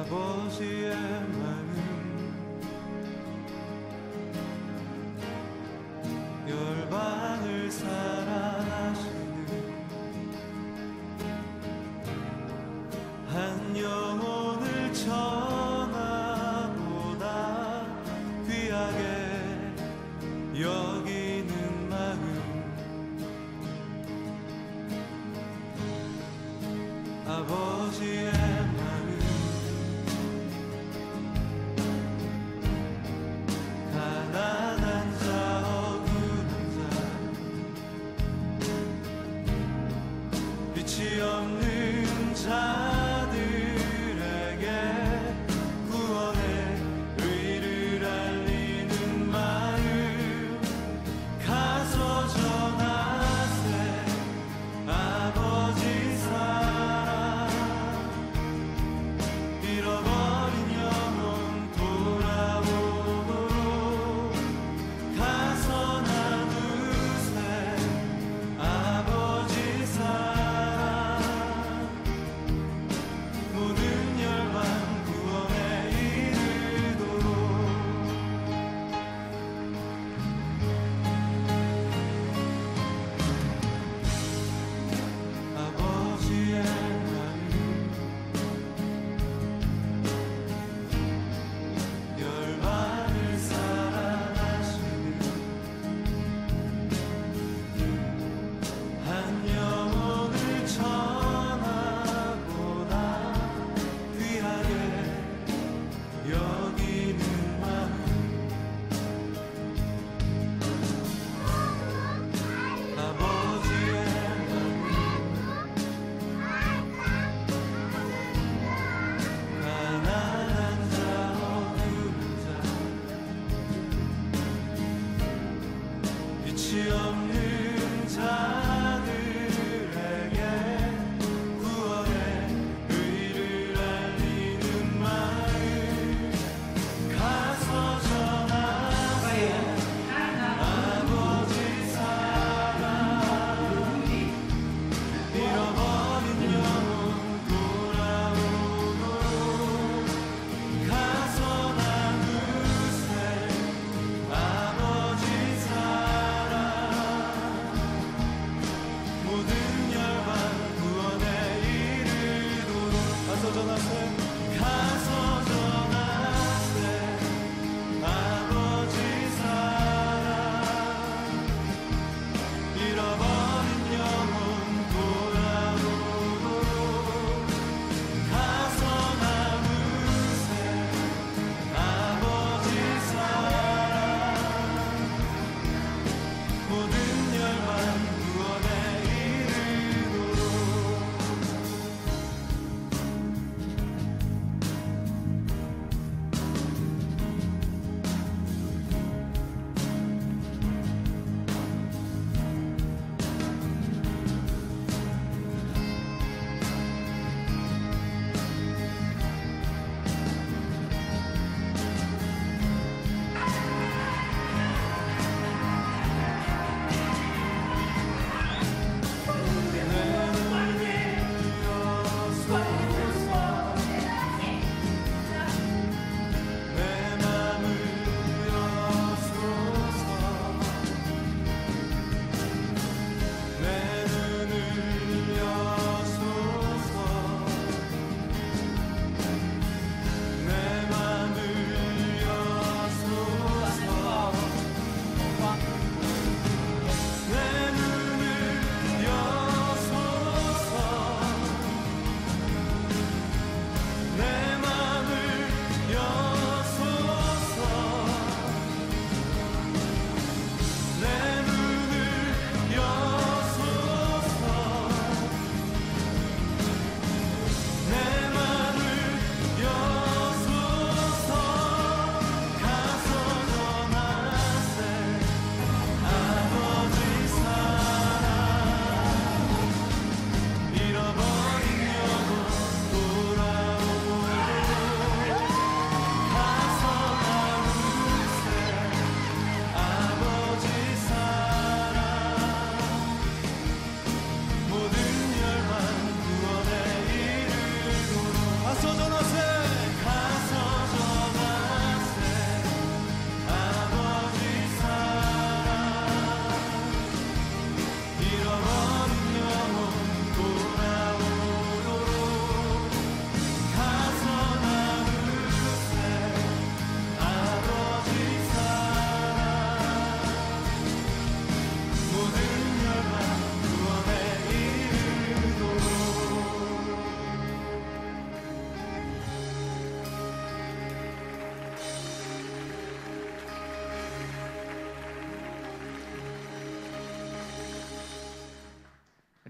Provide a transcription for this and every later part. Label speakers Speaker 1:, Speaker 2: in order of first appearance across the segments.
Speaker 1: 아버지의 마음 열방을 사랑하시는 한 영혼을 천하보다 귀하게 여기는 마음 아버지의 마음 가난한 자 억울한 자 빛이 없는 자들에게 구원의 의를 알리는 마음 가서 전하세 아버지 사랑 잃어버린 영혼 돌아오도록 가서 나누세 아버지 사랑 모든 열방 구원에 이르도록 아버지의 마음 열방을 사랑하시는 한 영혼을 천하보다 귀하게 여기는 마음 아버지의 가난한 자 억울한 자 빛이 없는 자들에게 구원의 의를 알리는 마음 가서 전하세 아버지 사랑 잃어버린 영혼 돌아오도록 가서 나누세 아버지 사랑 모든 열방 구원에 이르도록 가서 전하세 가서 전하세 아버지 사랑 잃어버린 영혼 돌아오도록 가서 나누세 아버지 사랑 모든 열방 구원에 이르도록 내 맘을 여소서 내 눈을 여소서 내 맘을 여소서 내 눈을 여소서 내 맘을 여소서 내 눈을 여소서 내 맘을 여소서 가서 전하세 아버지 사랑 잃어버린 영혼 돌아오도록 가서 나누세 아버지 사랑 모든 열방 구원에 이르도록 가서 전하세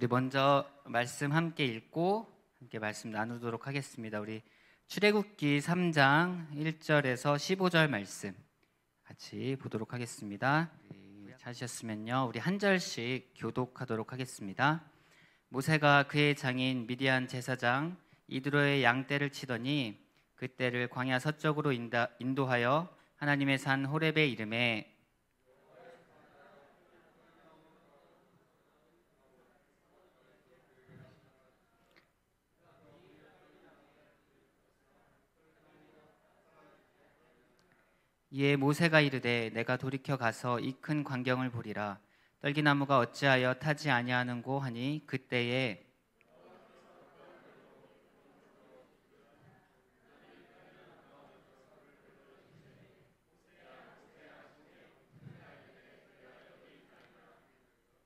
Speaker 2: 우리 먼저 말씀 함께 읽고 함께 말씀 나누도록 하겠습니다. 우리 출애굽기 3장 1절에서 15절 말씀 같이 보도록 하겠습니다. 찾으셨으면요, 우리 한 절씩 교독하도록 하겠습니다. 모세가 그의 장인 미디안 제사장 이드로의 양떼를 치더니 그 떼를 광야 서쪽으로 인도하여 하나님의 산 호렙에 이르매 이에 모세가 이르되 내가 돌이켜 가서 이 큰 광경을 보리라. 떨기나무가 어찌하여 타지 아니하는고 하니 그때에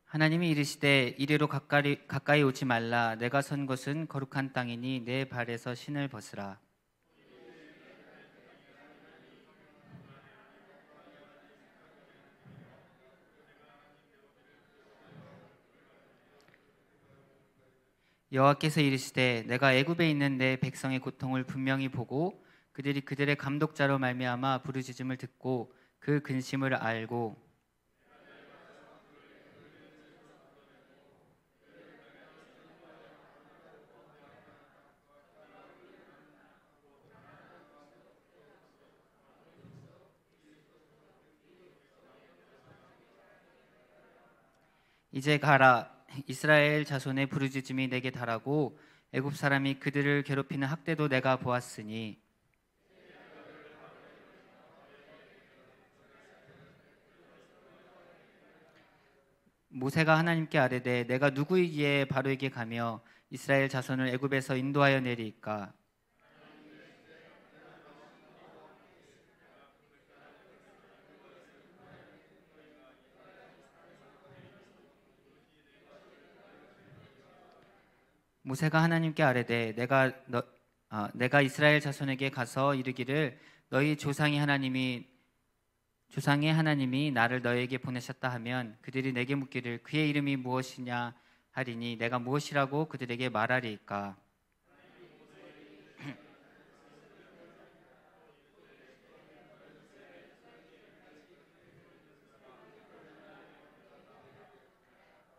Speaker 2: 하나님이 이르시되 이리로 가까이 오지 말라. 내가 선 곳은 거룩한 땅이니 내 발에서 신을 벗으라. 여호와께서 이르시되 내가 애굽에 있는 내 백성의 고통을 분명히 보고 그들이 그들의 감독자로 말미암아 부르짖음을 듣고 그 근심을 알고 이제 가라. 이스라엘 자손의 부르짖음이 내게 달하고 애굽 사람이 그들을 괴롭히는 학대도 내가 보았으니 모세가 하나님께 아뢰되 내가 누구이기에 바로에게 가며 이스라엘 자손을 애굽에서 인도하여 내리까. 모세가 하나님께 아뢰되 내가 이스라엘 자손에게 가서 이르기를 너희 조상의 하나님이 나를 너희에게 보내셨다 하면 그들이 내게 묻기를 그의 이름이 무엇이냐 하리니 내가 무엇이라고 그들에게 말하리이까.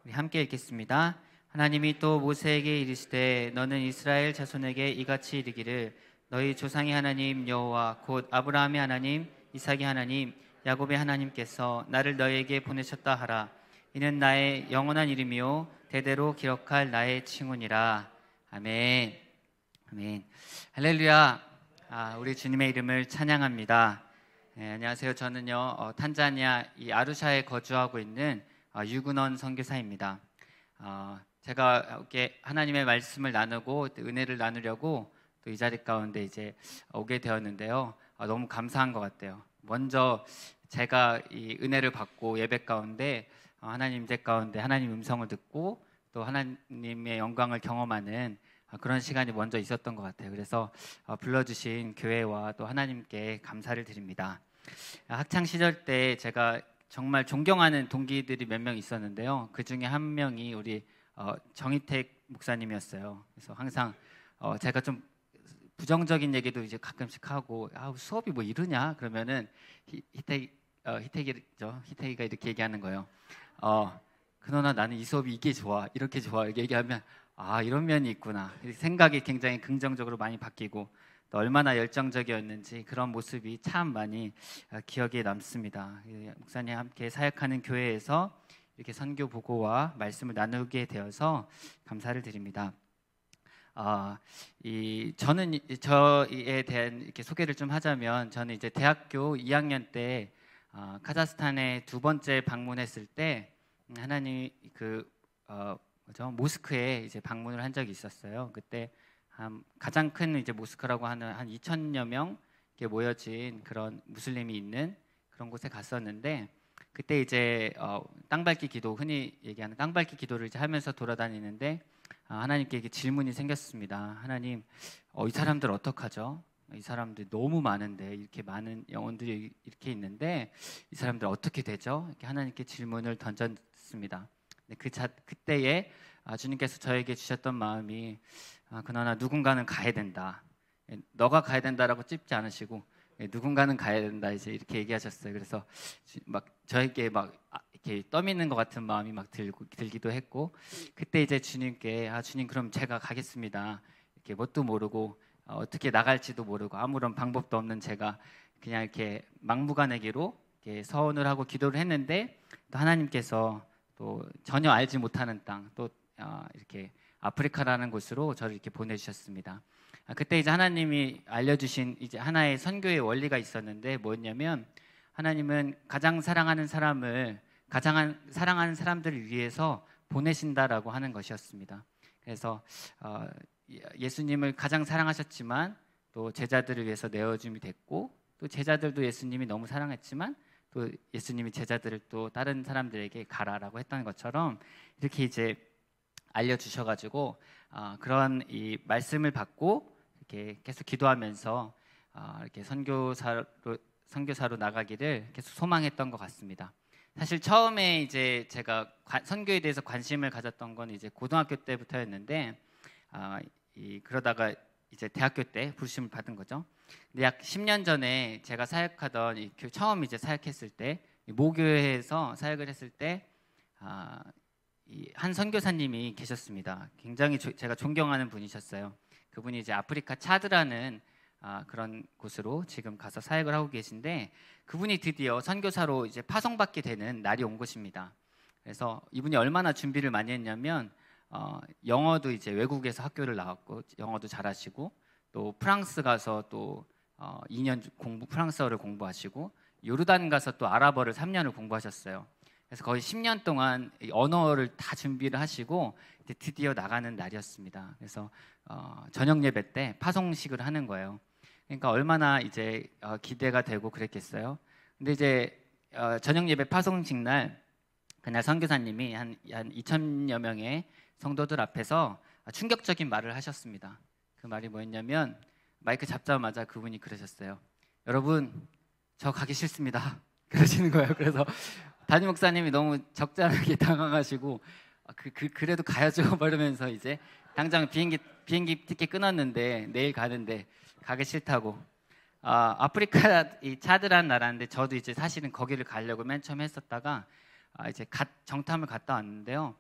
Speaker 2: 우리 함께 읽겠습니다. 하나님이 또 모세에게 이르시되 너는 이스라엘 자손에게 이같이 이르기를 너희 조상의 하나님 여호와 곧 아브라함의 하나님 이삭의 하나님 야곱의 하나님께서 나를 너희에게 보내셨다 하라. 이는 나의 영원한 이름이요 대대로 기록할 나의 칭훈이라. 아멘. 아멘. 할렐루야. 우리 주님의 이름을 찬양합니다. 안녕하세요. 저는요 탄자니아 이 아루샤에 거주하고 있는 유근원 선교사입니다. 제가 이렇게 하나님의 말씀을 나누고 은혜를 나누려고 또 이 자리 가운데 이제 오게 되었는데요. 너무 감사한 것 같아요. 먼저 제가 이 은혜를 받고 예배 가운데 하나님 제 가운데 하나님 음성을 듣고 또 하나님의 영광을 경험하는 그런 시간이 먼저 있었던 것 같아요. 그래서 불러주신 교회와 또 하나님께 감사를 드립니다. 학창 시절 때 제가 정말 존경하는 동기들이 몇 명 있었는데요. 그 중에 한 명이 우리 정희택 목사님이었어요. 그래서 항상 제가 좀 부정적인 얘기도 이제 가끔씩 하고 수업이 뭐 이러냐 그러면은 희택이가 이렇게 얘기하는 거예요. 그러나 나는 이 수업이 이게 좋아 이렇게 좋아 이렇게 얘기하면 이런 면이 있구나. 생각이 굉장히 긍정적으로 많이 바뀌고 또 얼마나 열정적이었는지 그런 모습이 참 많이 기억에 남습니다. 목사님 함께 사역하는 교회에서 이렇게 선교 보고와 말씀을 나누게 되어서 감사를 드립니다. 저는 저에 대한 이렇게 소개를 좀 하자면 저는 이제 대학교 2학년 때 카자흐스탄에 두 번째 방문했을 때 하나님 모스크에 이제 방문을 한 적이 있었어요. 그때 가장 큰 이제 모스크라고 하는 한 2,000여 명 모여진 그런 무슬림이 있는 그런 곳에 갔었는데 그때 이제 땅밟기 기도 흔히 얘기하는 땅밟기 기도를 이제 하면서 돌아다니는데 하나님께 이게 질문이 생겼습니다. 하나님, 이 사람들 어떡하죠? 이 사람들 너무 많은데 이렇게 많은 영혼들이 이렇게 있는데 이 사람들 어떻게 되죠? 이렇게 하나님께 질문을 던졌습니다. 그때에 주님께서 저에게 주셨던 마음이 그러나 누군가는 가야 된다. 너가 가야 된다라고 찝지 않으시고 누군가는 가야 된다 이제 이렇게 얘기하셨어요. 그래서 막 저에게 막 이렇게 떠미는 것 같은 마음이 막 들기도 했고 그때 이제 주님께 주님 그럼 제가 가겠습니다. 이렇게 뭣도 모르고 어떻게 나갈지도 모르고 아무런 방법도 없는 제가 그냥 이렇게 막무가내기로 이렇게 서원을 하고 기도를 했는데 또 하나님께서 또 전혀 알지 못하는 땅 또 이렇게 아프리카라는 곳으로 저를 이렇게 보내주셨습니다. 그때 이제 하나님이 알려주신 이제 하나의 선교의 원리가 있었는데 뭐였냐면 하나님은 가장 사랑하는 사람을 사랑하는 사람들을 위해서 보내신다라고 하는 것이었습니다. 그래서 예수님을 가장 사랑하셨지만 또 제자들을 위해서 내어줌이 됐고 또 제자들도 예수님이 너무 사랑했지만 또 예수님이 제자들을 또 다른 사람들에게 가라라고 했던 것처럼 이렇게 이제 알려주셔가지고 그런 이 말씀을 받고 이렇게 계속 기도하면서 이렇게 선교사로 나가기를 계속 소망했던 것 같습니다. 사실 처음에 이제 제가 선교에 대해서 관심을 가졌던 건 이제 고등학교 때부터였는데 그러다가 이제 대학교 때 부르심을 받은 거죠. 근데 약 10년 전에 제가 사역하던 처음 이제 사역했을 때 모교회에서 사역을 했을 때 한 선교사님이 계셨습니다. 굉장히 제가 존경하는 분이셨어요. 그분이 이제 아프리카 차드라는 그런 곳으로 지금 가서 사역을 하고 계신데 그분이 드디어 선교사로 이제 파송받게 되는 날이 온 것입니다. 그래서 이분이 얼마나 준비를 많이 했냐면 영어도 이제 외국에서 학교를 나왔고 영어도 잘하시고 또 프랑스 가서 또 2년 프랑스어를 공부하시고 요르단 가서 또 아랍어를 3년을 공부하셨어요. 그래서 거의 10년 동안 언어를 다 준비를 하시고 이제 드디어 나가는 날이었습니다. 그래서 저녁 예배 때 파송식을 하는 거예요. 그러니까 얼마나 이제 기대가 되고 그랬겠어요. 근데 이제 저녁 예배 파송식 날 그날 선교사님이 한 2,000여 명의 성도들 앞에서 충격적인 말을 하셨습니다. 그 말이 뭐였냐면 마이크 잡자마자 그분이 그러셨어요. 여러분, 저 가기 싫습니다. 그러시는 거예요. 그래서 담임 목사님이 너무 적잖게 당황하시고 그래도 가야죠. 이러면서 이제 당장 비행기 티켓 끊었는데 내일 가는데 가기 싫다고. 아프리카 이 차드라는 나라인데 저도 이제 사실은 거기를 가려고 맨 처음 했었다가 이제 정탐을 갔다 왔는데요.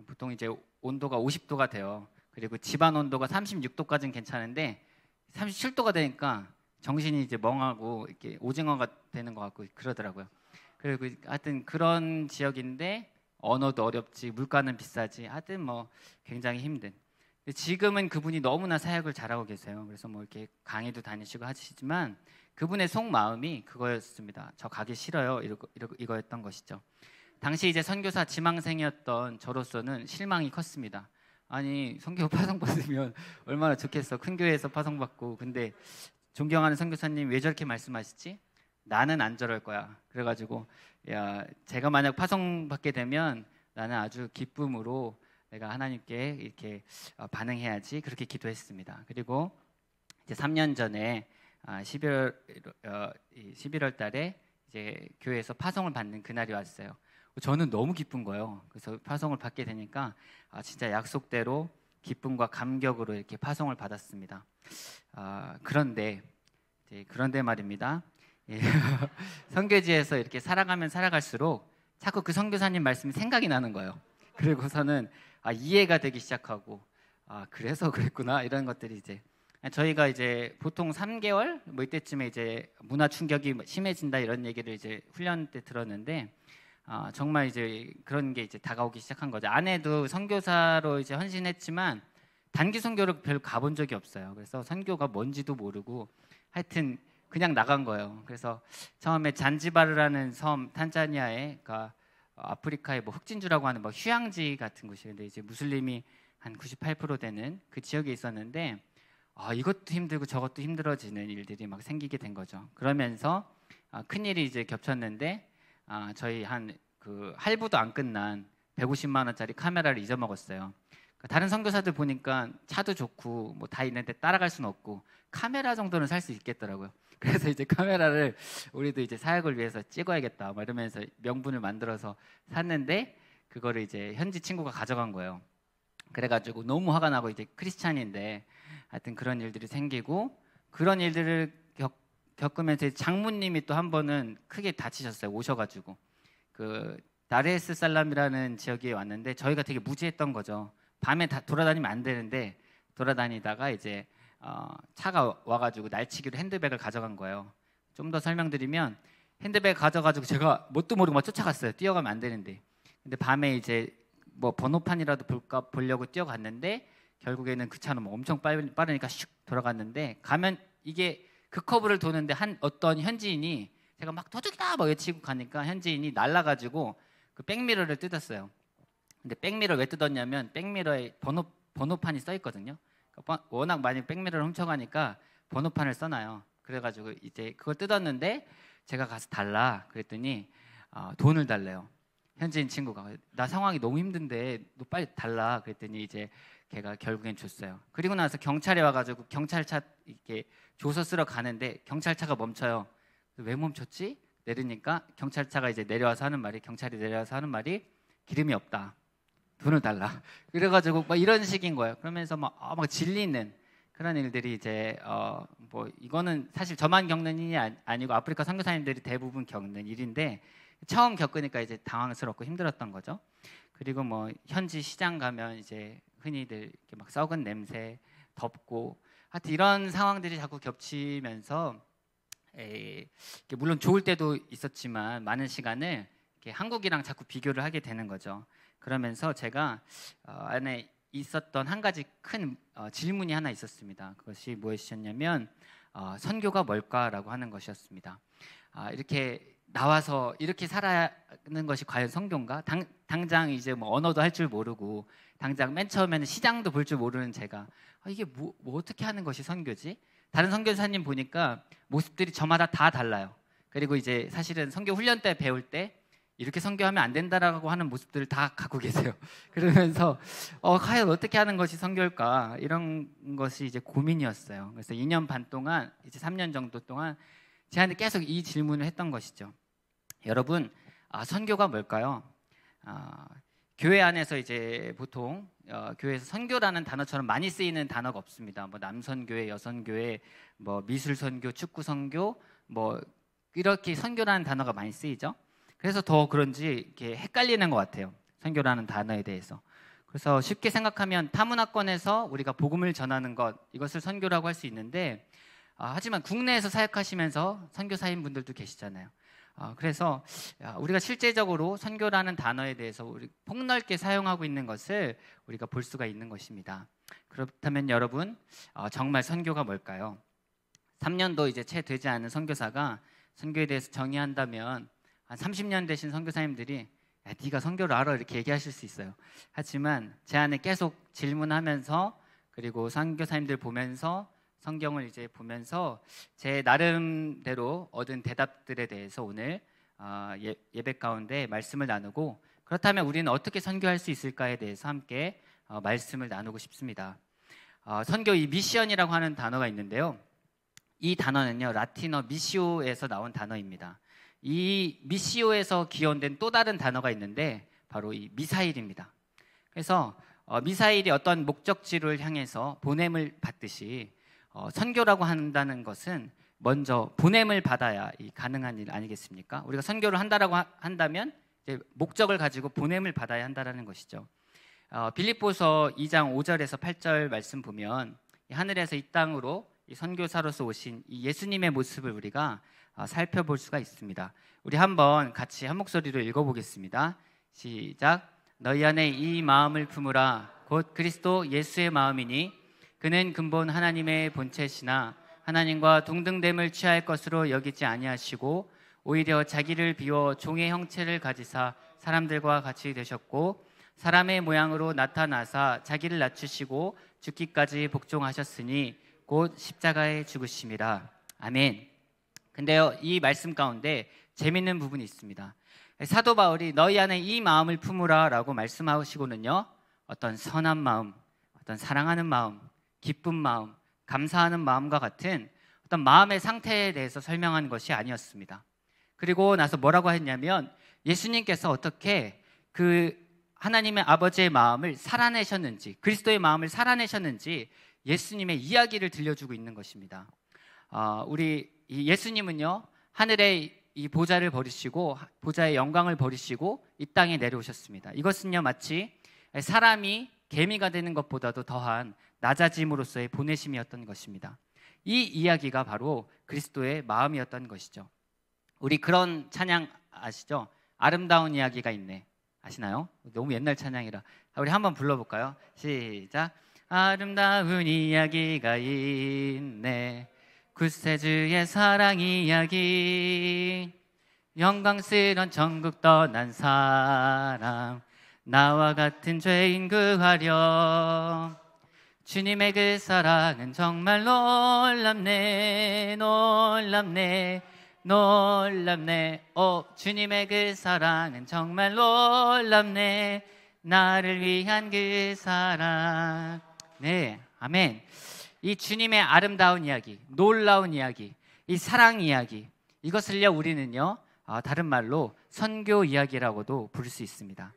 Speaker 2: 보통 이제 온도가 50도가 돼요. 그리고 집안 온도가 36도까지는 괜찮은데 37도가 되니까 정신이 이제 멍하고 이렇게 오징어가 되는 것 같고 그러더라고요. 그리고 하여튼 그런 지역인데 언어도 어렵지 물가는 비싸지 하여튼 뭐 굉장히 힘든. 근데 지금은 그분이 너무나 사역을 잘하고 계세요. 그래서 뭐 이렇게 강의도 다니시고 하시지만 그분의 속마음이 그거였습니다. 저 가기 싫어요. 이거였던 것이죠. 당시 이제 선교사 지망생이었던 저로서는 실망이 컸습니다. 아니 선교 파송받으면 얼마나 좋겠어. 큰 교회에서 파송받고. 근데 존경하는 선교사님 왜 저렇게 말씀하시지? 나는 안 저럴 거야. 그래가지고 제가 만약 파송받게 되면 나는 아주 기쁨으로 내가 하나님께 이렇게 반응해야지 그렇게 기도했습니다. 그리고 이제 3년 전에 11월 달에 이제 교회에서 파송을 받는 그날이 왔어요. 저는 너무 기쁜 거예요. 그래서 파송을 받게 되니까 진짜 약속대로 기쁨과 감격으로 이렇게 파송을 받았습니다. 그런데 말입니다. 예. 선교지에서 이렇게 살아가면 살아갈수록 자꾸 그 선교사님 말씀이 생각이 나는 거예요. 그리고서는 이해가 되기 시작하고 그래서 그랬구나 이런 것들이 이제 저희가 이제 보통 3개월 뭐 이때쯤에 이제 문화 충격이 심해진다 이런 얘기를 이제 훈련 때 들었는데 정말 이제 그런 게 이제 다가오기 시작한 거죠. 아내도 선교사로 이제 헌신했지만 단기 선교를 별로 가본 적이 없어요. 그래서 선교가 뭔지도 모르고 하여튼 그냥 나간 거예요. 그래서 처음에 잔지바르라는 섬 탄자니아에 그러니까 아프리카의 뭐 흑진주라고 하는 뭐 휴양지 같은 곳이었는데 이제 무슬림이 한 98% 되는 그 지역에 있었는데 이것도 힘들고 저것도 힘들어지는 일들이 막 생기게 된 거죠. 그러면서 큰 일이 이제 겹쳤는데 저희 한 그 할부도 안 끝난 150만 원짜리 카메라를 잊어먹었어요. 다른 선교사들 보니까 차도 좋고 뭐 다 있는데 따라갈 수는 없고 카메라 정도는 살 수 있겠더라고요. 그래서 이제 카메라를 우리도 이제 사역을 위해서 찍어야겠다 막 이러면서 명분을 만들어서 샀는데 그거를 이제 현지 친구가 가져간 거예요. 그래가지고 너무 화가 나고 이제 크리스찬인데 하여튼 그런 일들이 생기고 그런 일들을 겪으면서 장모님이 또 한 번은 크게 다치셨어요. 오셔가지고 그 다레스 살람이라는 지역에 왔는데 저희가 되게 무지했던 거죠. 밤에 돌아다니면 안 되는데 돌아다니다가 이제 차가 와가지고 날치기로 핸드백을 가져간 거예요. 좀 더 설명드리면 핸드백 가져가지고 제가 뭣도 모르고 막 쫓아갔어요. 뛰어가면 안 되는데. 근데 밤에 이제 뭐 번호판이라도 볼까 보려고 뛰어갔는데 결국에는 그 차는 뭐 엄청 빠르니까 슉 돌아갔는데 가면 이게 그 커브를 도는데 어떤 현지인이 제가 막 도둑이다 막 외치고 가니까 현지인이 날라가지고 그 백미러를 뜯었어요. 근데 백미러를 왜 뜯었냐면 백미러에 번호판이 써 있거든요. 그러니까 워낙 많이 백미러를 훔쳐가니까 번호판을 써놔요. 그래가지고 이제 그걸 뜯었는데 제가 가서 달라 그랬더니 돈을 달래요. 현지인 친구가 나 상황이 너무 힘든데 너 빨리 달라 그랬더니 이제 걔가 결국엔 줬어요. 그리고 나서 경찰이 와가지고 경찰차 이렇게 조서 쓰러 가는데 경찰차가 멈춰요. 왜 멈췄지? 내리니까 경찰차가 이제 경찰이 내려와서 하는 말이 기름이 없다. 돈을 달라. 그래가지고 막 이런 식인 거예요. 그러면서 막 질리는 그런 일들이 이제 뭐 이거는 사실 저만 겪는 일이 아니고 아프리카 선교사님들이 대부분 겪는 일인데 처음 겪으니까 이제 당황스럽고 힘들었던 거죠. 그리고 뭐 현지 시장 가면 이제 흔히들 이렇게 막 썩은 냄새, 덥고 하여튼 이런 상황들이 자꾸 겹치면서 물론 좋을 때도 있었지만 많은 시간을 이렇게 한국이랑 자꾸 비교를 하게 되는 거죠. 그러면서 제가 안에 있었던 한 가지 큰 질문이 하나 있었습니다. 그것이 무엇이었냐면 선교가 뭘까라고 하는 것이었습니다. 이렇게 나와서 이렇게 살아가는 것이 과연 선교인가? 당장 이제 뭐 언어도 할 줄 모르고 당장 맨 처음에는 시장도 볼 줄 모르는 제가 이게 뭐 어떻게 하는 것이 선교지? 다른 선교사님 보니까 모습들이 저마다 다 달라요. 그리고 이제 사실은 선교 훈련 때 배울 때 이렇게 선교하면 안 된다라고 하는 모습들을 다 갖고 계세요. 그러면서 과연 어떻게 하는 것이 선교일까? 이런 것이 이제 고민이었어요. 그래서 2년 반 동안 이제 3년 정도 동안 제한테 계속 이 질문을 했던 것이죠. 여러분, 선교가 뭘까요? 교회 안에서 이제 보통 교회에서 선교라는 단어처럼 많이 쓰이는 단어가 없습니다. 뭐 남선교회, 여선교회, 뭐 미술선교, 축구선교, 뭐 이렇게 선교라는 단어가 많이 쓰이죠. 그래서 더 그런지 이렇게 헷갈리는 것 같아요. 선교라는 단어에 대해서. 그래서 쉽게 생각하면 타문화권에서 우리가 복음을 전하는 것, 이것을 선교라고 할 수 있는데 하지만 국내에서 사역하시면서 선교사인 분들도 계시잖아요. 그래서 우리가 실제적으로 선교라는 단어에 대해서 우리 폭넓게 사용하고 있는 것을 우리가 볼 수가 있는 것입니다. 그렇다면 여러분, 정말 선교가 뭘까요? 3년도 이제 채 되지 않은 선교사가 선교에 대해서 정의한다면 한 30년 되신 선교사님들이 네가 선교를 알아 이렇게 얘기하실 수 있어요. 하지만 제 안에 계속 질문하면서 그리고 선교사님들 보면서 성경을 이제 보면서 제 나름대로 얻은 대답들에 대해서 오늘 예배 가운데 말씀을 나누고 그렇다면 우리는 어떻게 선교할 수 있을까에 대해서 함께 말씀을 나누고 싶습니다. 선교 이 미션이라고 하는 단어가 있는데요. 이 단어는요 라틴어 미시오에서 나온 단어입니다. 이 미시오에서 기원된 또 다른 단어가 있는데 바로 이 미사일입니다. 그래서 미사일이 어떤 목적지를 향해서 보냄을 받듯이 선교라고 한다는 것은 먼저 보냄을 받아야 가능한 일 아니겠습니까? 우리가 선교를 한다라고 한다면 이제 목적을 가지고 보냄을 받아야 한다라는 것이죠. 빌립보서 2장 5절에서 8절 말씀 보면 하늘에서 이 땅으로 이 선교사로서 오신 이 예수님의 모습을 우리가 살펴볼 수가 있습니다. 우리 한번 같이 한 목소리로 읽어보겠습니다. 시작. 너희 안에 이 마음을 품으라. 곧 그리스도 예수의 마음이니 그는 근본 하나님의 본체시나 하나님과 동등됨을 취할 것으로 여기지 아니하시고 오히려 자기를 비워 종의 형체를 가지사 사람들과 같이 되셨고 사람의 모양으로 나타나사 자기를 낮추시고 죽기까지 복종하셨으니 곧 십자가에 죽으심이라. 아멘. 근데요 이 말씀 가운데 재밌는 부분이 있습니다. 사도 바울이 너희 안에 이 마음을 품으라 라고 말씀하시고는요 어떤 선한 마음, 어떤 사랑하는 마음, 기쁜 마음, 감사하는 마음과 같은 어떤 마음의 상태에 대해서 설명한 것이 아니었습니다. 그리고 나서 뭐라고 했냐면 예수님께서 어떻게 그 하나님의 아버지의 마음을 살아내셨는지, 그리스도의 마음을 살아내셨는지 예수님의 이야기를 들려주고 있는 것입니다. 우리 예수님은요, 하늘의 이 보좌를 버리시고 보좌의 영광을 버리시고 이 땅에 내려오셨습니다. 이것은요, 마치 사람이 개미가 되는 것보다도 더한 낮아짐으로써의 보내심이었던 것입니다. 이 이야기가 바로 그리스도의 마음이었던 것이죠. 우리 그런 찬양 아시죠? 아름다운 이야기가 있네. 아시나요? 너무 옛날 찬양이라 우리 한번 불러볼까요? 시작. 아름다운 이야기가 있네. 구세주의 사랑 이야기. 영광스런 천국 떠난 사람. 나와 같은 죄인 구하려. 주님의 그 사랑은 정말 놀랍네. 놀랍네. 놀랍네. 주님의 그 사랑은 정말 놀랍네. 나를 위한 그 사랑. 네, 아멘. 이 주님의 아름다운 이야기, 놀라운 이야기, 이 사랑 이야기, 이것을요 우리는요 다른 말로 선교 이야기라고도 부를 수 있습니다.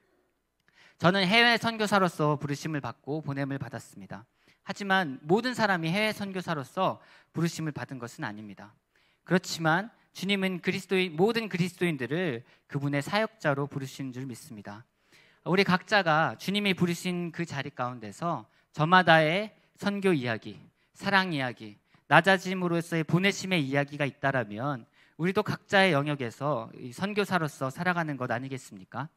Speaker 2: 저는 해외 선교사로서 부르심을 받고 보냄을 받았습니다. 하지만 모든 사람이 해외 선교사로서 부르심을 받은 것은 아닙니다. 그렇지만 주님은 모든 그리스도인들을 그분의 사역자로 부르신 줄 믿습니다. 우리 각자가 주님이 부르신 그 자리 가운데서 저마다의 선교 이야기, 사랑 이야기, 낮아짐으로서의 보내심의 이야기가 있다라면 우리도 각자의 영역에서 이 선교사로서 살아가는 것 아니겠습니까?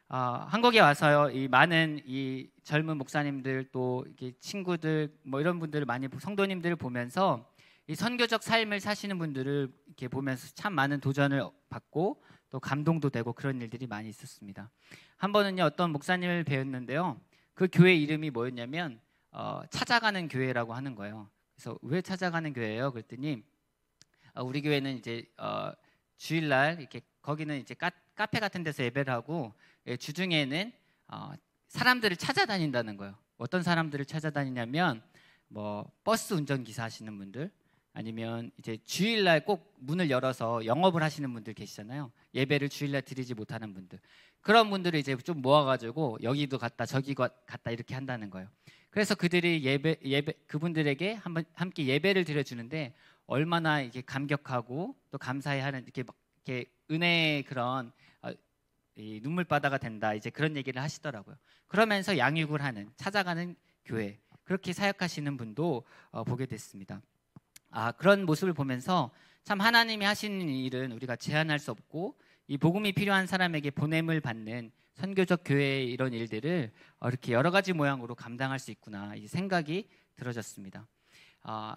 Speaker 2: 한국에 와서요, 이 많은 이 젊은 목사님들 또 이렇게 친구들 뭐 이런 분들을 많이 성도님들을 보면서 이 선교적 삶을 사시는 분들을 이렇게 보면서 참 많은 도전을 받고 또 감동도 되고 그런 일들이 많이 있었습니다. 한 번은요 어떤 목사님을 배웠는데요, 그 교회 이름이 뭐였냐면 찾아가는 교회라고 하는 거예요. 그래서 왜 찾아가는 교회예요? 그랬더니 우리 교회는 이제 주일날 이렇게 거기는 이제 카페 같은 데서 예배를 하고 주중에는 사람들을 찾아다닌다는 거예요. 어떤 사람들을 찾아다니냐면 뭐 버스 운전기사 하시는 분들, 아니면 이제 주일날 꼭 문을 열어서 영업을 하시는 분들 계시잖아요. 예배를 주일날 드리지 못하는 분들, 그런 분들을 이제 좀 모아가지고 여기도 갔다 저기 갔다 이렇게 한다는 거예요. 그래서 그들이 그분들에게 함께 예배를 드려주는데 얼마나 이게 감격하고 또 감사해하는 이렇게 은혜의 그런 이 눈물바다가 된다, 이제 그런 얘기를 하시더라고요. 그러면서 양육을 하는, 찾아가는 교회, 그렇게 사역하시는 분도 보게 됐습니다. 그런 모습을 보면서 참 하나님이 하시는 일은 우리가 제한할 수 없고, 이 복음이 필요한 사람에게 보냄을 받는 선교적 교회의 이런 일들을 이렇게 여러 가지 모양으로 감당할 수 있구나, 이 생각이 들어졌습니다.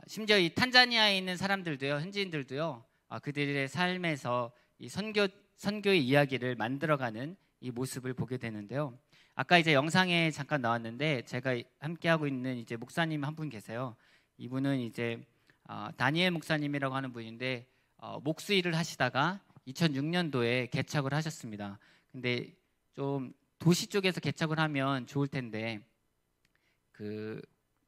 Speaker 2: 심지어 이 탄자니아에 있는 사람들도요, 현지인들도요, 그들의 삶에서 이 선교의 이야기를 만들어가는 이 모습을 보게 되는데요. 아까 이제 영상에 잠깐 나왔는데 제가 함께하고 있는 이제 목사님 한 분 계세요. 이분은 이제 다니엘 목사님이라고 하는 분인데 목수일을 하시다가 2006년도에 개척을 하셨습니다. 근데 좀 도시 쪽에서 개척을 하면 좋을 텐데 그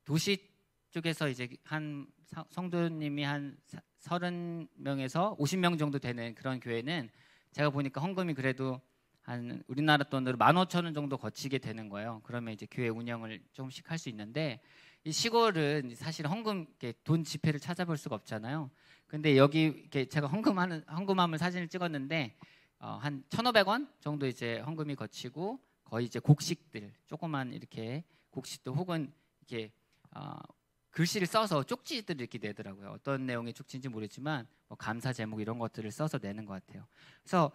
Speaker 2: 도시 쪽에서 이제 한 성도님이 한 30명에서 50명 정도 되는 그런 교회는 제가 보니까 헌금이 그래도 한 우리나라 돈으로 15,000원 정도 거치게 되는 거예요. 그러면 이제 교회 운영을 조금씩 할 수 있는데, 이 시골은 사실 헌금 돈 지폐를 찾아볼 수가 없잖아요. 근데 여기 이렇게 제가 헌금함을 사진을 찍었는데 한 1,500원 정도 이제 헌금이 거치고, 거의 이제 곡식들, 조그만 이렇게 곡식들 혹은 이렇게 글씨를 써서 쪽지들을 이렇게 내더라고요. 어떤 내용의 쪽지인지 모르지만 뭐 감사 제목 이런 것들을 써서 내는 것 같아요. 그래서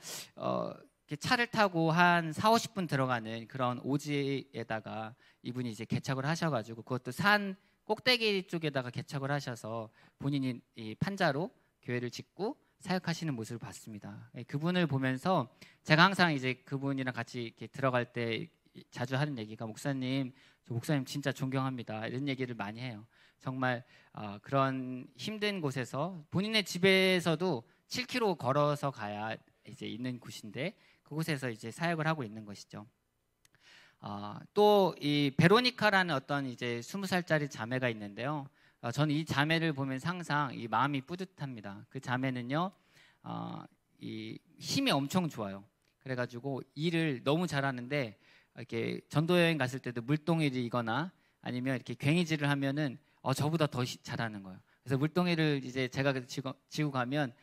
Speaker 2: 이렇게 차를 타고 한 40-50분 들어가는 그런 오지에다가 이분이 이제 개척을 하셔가지고, 그것도 산 꼭대기 쪽에다가 개척을 하셔서 본인이 이 판자로 교회를 짓고 사역하시는 모습을 봤습니다. 그분을 보면서 제가 항상 이제 그분이랑 같이 이렇게 들어갈 때 자주 하는 얘기가, 목사님, 저 목사님 진짜 존경합니다, 이런 얘기를 많이 해요. 정말 그런 힘든 곳에서, 본인의 집에서도 7km 걸어서 가야 이제 있는 곳인데 그곳에서 이제 사역을 하고 있는 것이죠. 또 이 베로니카라는 어떤 이제 20살짜리 자매가 있는데요. 저는 이 자매를 보면서 항상 이 마음이 뿌듯합니다. 그 자매는요, 이 힘이 엄청 좋아요. 그래가지고 일을 너무 잘하는데 이렇게 전도 여행 갔을 때도 물동이거나 아니면 이렇게 괭이질을 하면은 저보다 더 잘하는 거예요. 그래서 물동이를 이제 제가 지고 가면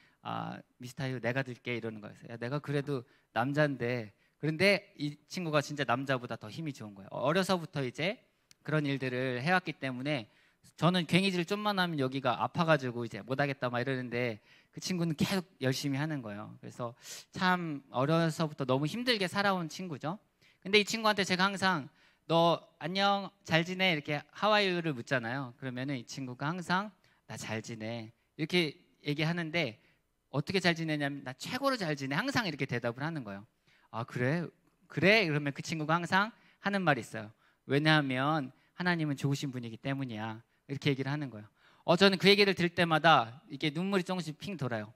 Speaker 2: 미스터 유 내가 들게 이러는 거예요. 야, 내가 그래도 남자인데, 그런데 이 친구가 진짜 남자보다 더 힘이 좋은 거예요. 어려서부터 이제 그런 일들을 해왔기 때문에 저는 괭이질 좀만 하면 여기가 아파가지고 이제 못하겠다 막 이러는데 그 친구는 계속 열심히 하는 거예요. 그래서 참 어려서부터 너무 힘들게 살아온 친구죠. 근데 이 친구한테 제가 항상 너 안녕 잘 지내 이렇게 하와이유를 묻잖아요. 그러면은 이 친구가 항상 나 잘 지내 이렇게 얘기하는데 어떻게 잘 지내냐면 나 최고로 잘 지내 항상 이렇게 대답을 하는 거예요. 아 그래? 그래? 그러면 그 친구가 항상 하는 말이 있어요. 왜냐하면 하나님은 좋으신 분이기 때문이야. 이렇게 얘기를 하는 거예요. 저는 그 얘기를 들을 때마다 이게 눈물이 조금씩 핑 돌아요.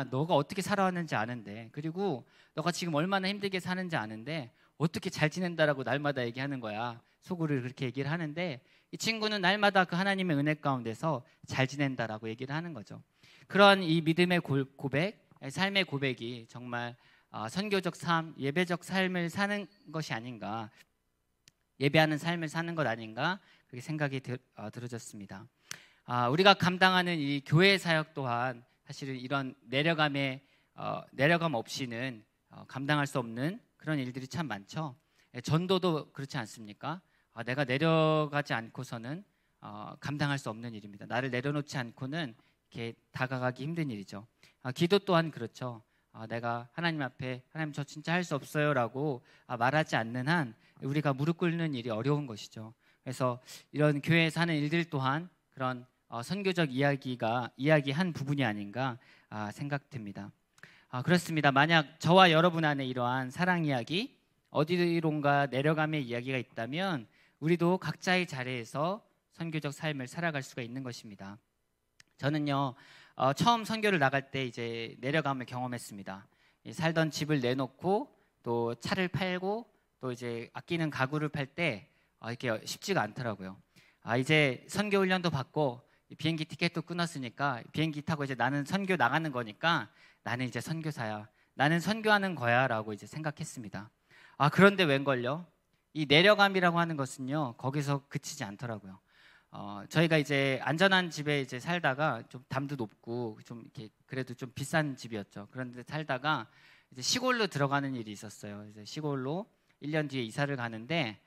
Speaker 2: 너가 어떻게 살아왔는지 아는데, 그리고 너가 지금 얼마나 힘들게 사는지 아는데 어떻게 잘 지낸다라고 날마다 얘기하는 거야. 속으로 그렇게 얘기를 하는데 이 친구는 날마다 그 하나님의 은혜 가운데서 잘 지낸다라고 얘기를 하는 거죠. 그런 이 믿음의 고백, 삶의 고백이 정말 선교적 삶, 예배적 삶을 사는 것이 아닌가, 예배하는 삶을 사는 것 아닌가 그렇게 생각이 들어졌습니다. 우리가 감당하는 이 교회 사역 또한 사실은 이런 내려감 없이는 감당할 수 없는 그런 일들이 참 많죠. 전도도 그렇지 않습니까? 내가 내려가지 않고서는 감당할 수 없는 일입니다. 나를 내려놓지 않고는 이렇게 다가가기 힘든 일이죠. 기도 또한 그렇죠. 내가 하나님 앞에 하나님 저 진짜 할 수 없어요라고 말하지 않는 한 우리가 무릎 꿇는 일이 어려운 것이죠. 그래서 이런 교회에서 하는 일들 또한 그런 선교적 이야기 한 부분이 아닌가 생각됩니다. 그렇습니다. 만약 저와 여러분 안에 이러한 사랑 이야기, 어디론가 내려감의 이야기가 있다면 우리도 각자의 자리에서 선교적 삶을 살아갈 수가 있는 것입니다. 저는요 처음 선교를 나갈 때 이제 내려감을 경험했습니다. 살던 집을 내놓고 또 차를 팔고 또 이제 아끼는 가구를 팔 때 이게 쉽지가 않더라고요. 이제 선교 훈련도 받고 비행기 티켓도 끊었으니까 비행기 타고 이제 나는 선교 나가는 거니까 나는 이제 선교사야. 나는 선교하는 거야라고 이제 생각했습니다. 그런데 웬걸요? 이 내려감이라고 하는 것은요 거기서 그치지 않더라고요. 저희가 이제 안전한 집에 이제 살다가 좀 담도 높고 좀 이렇게 그래도 좀 비싼 집이었죠. 그런데 살다가 이제 시골로 들어가는 일이 있었어요. 이제 시골로 1년 뒤에 이사를 가는데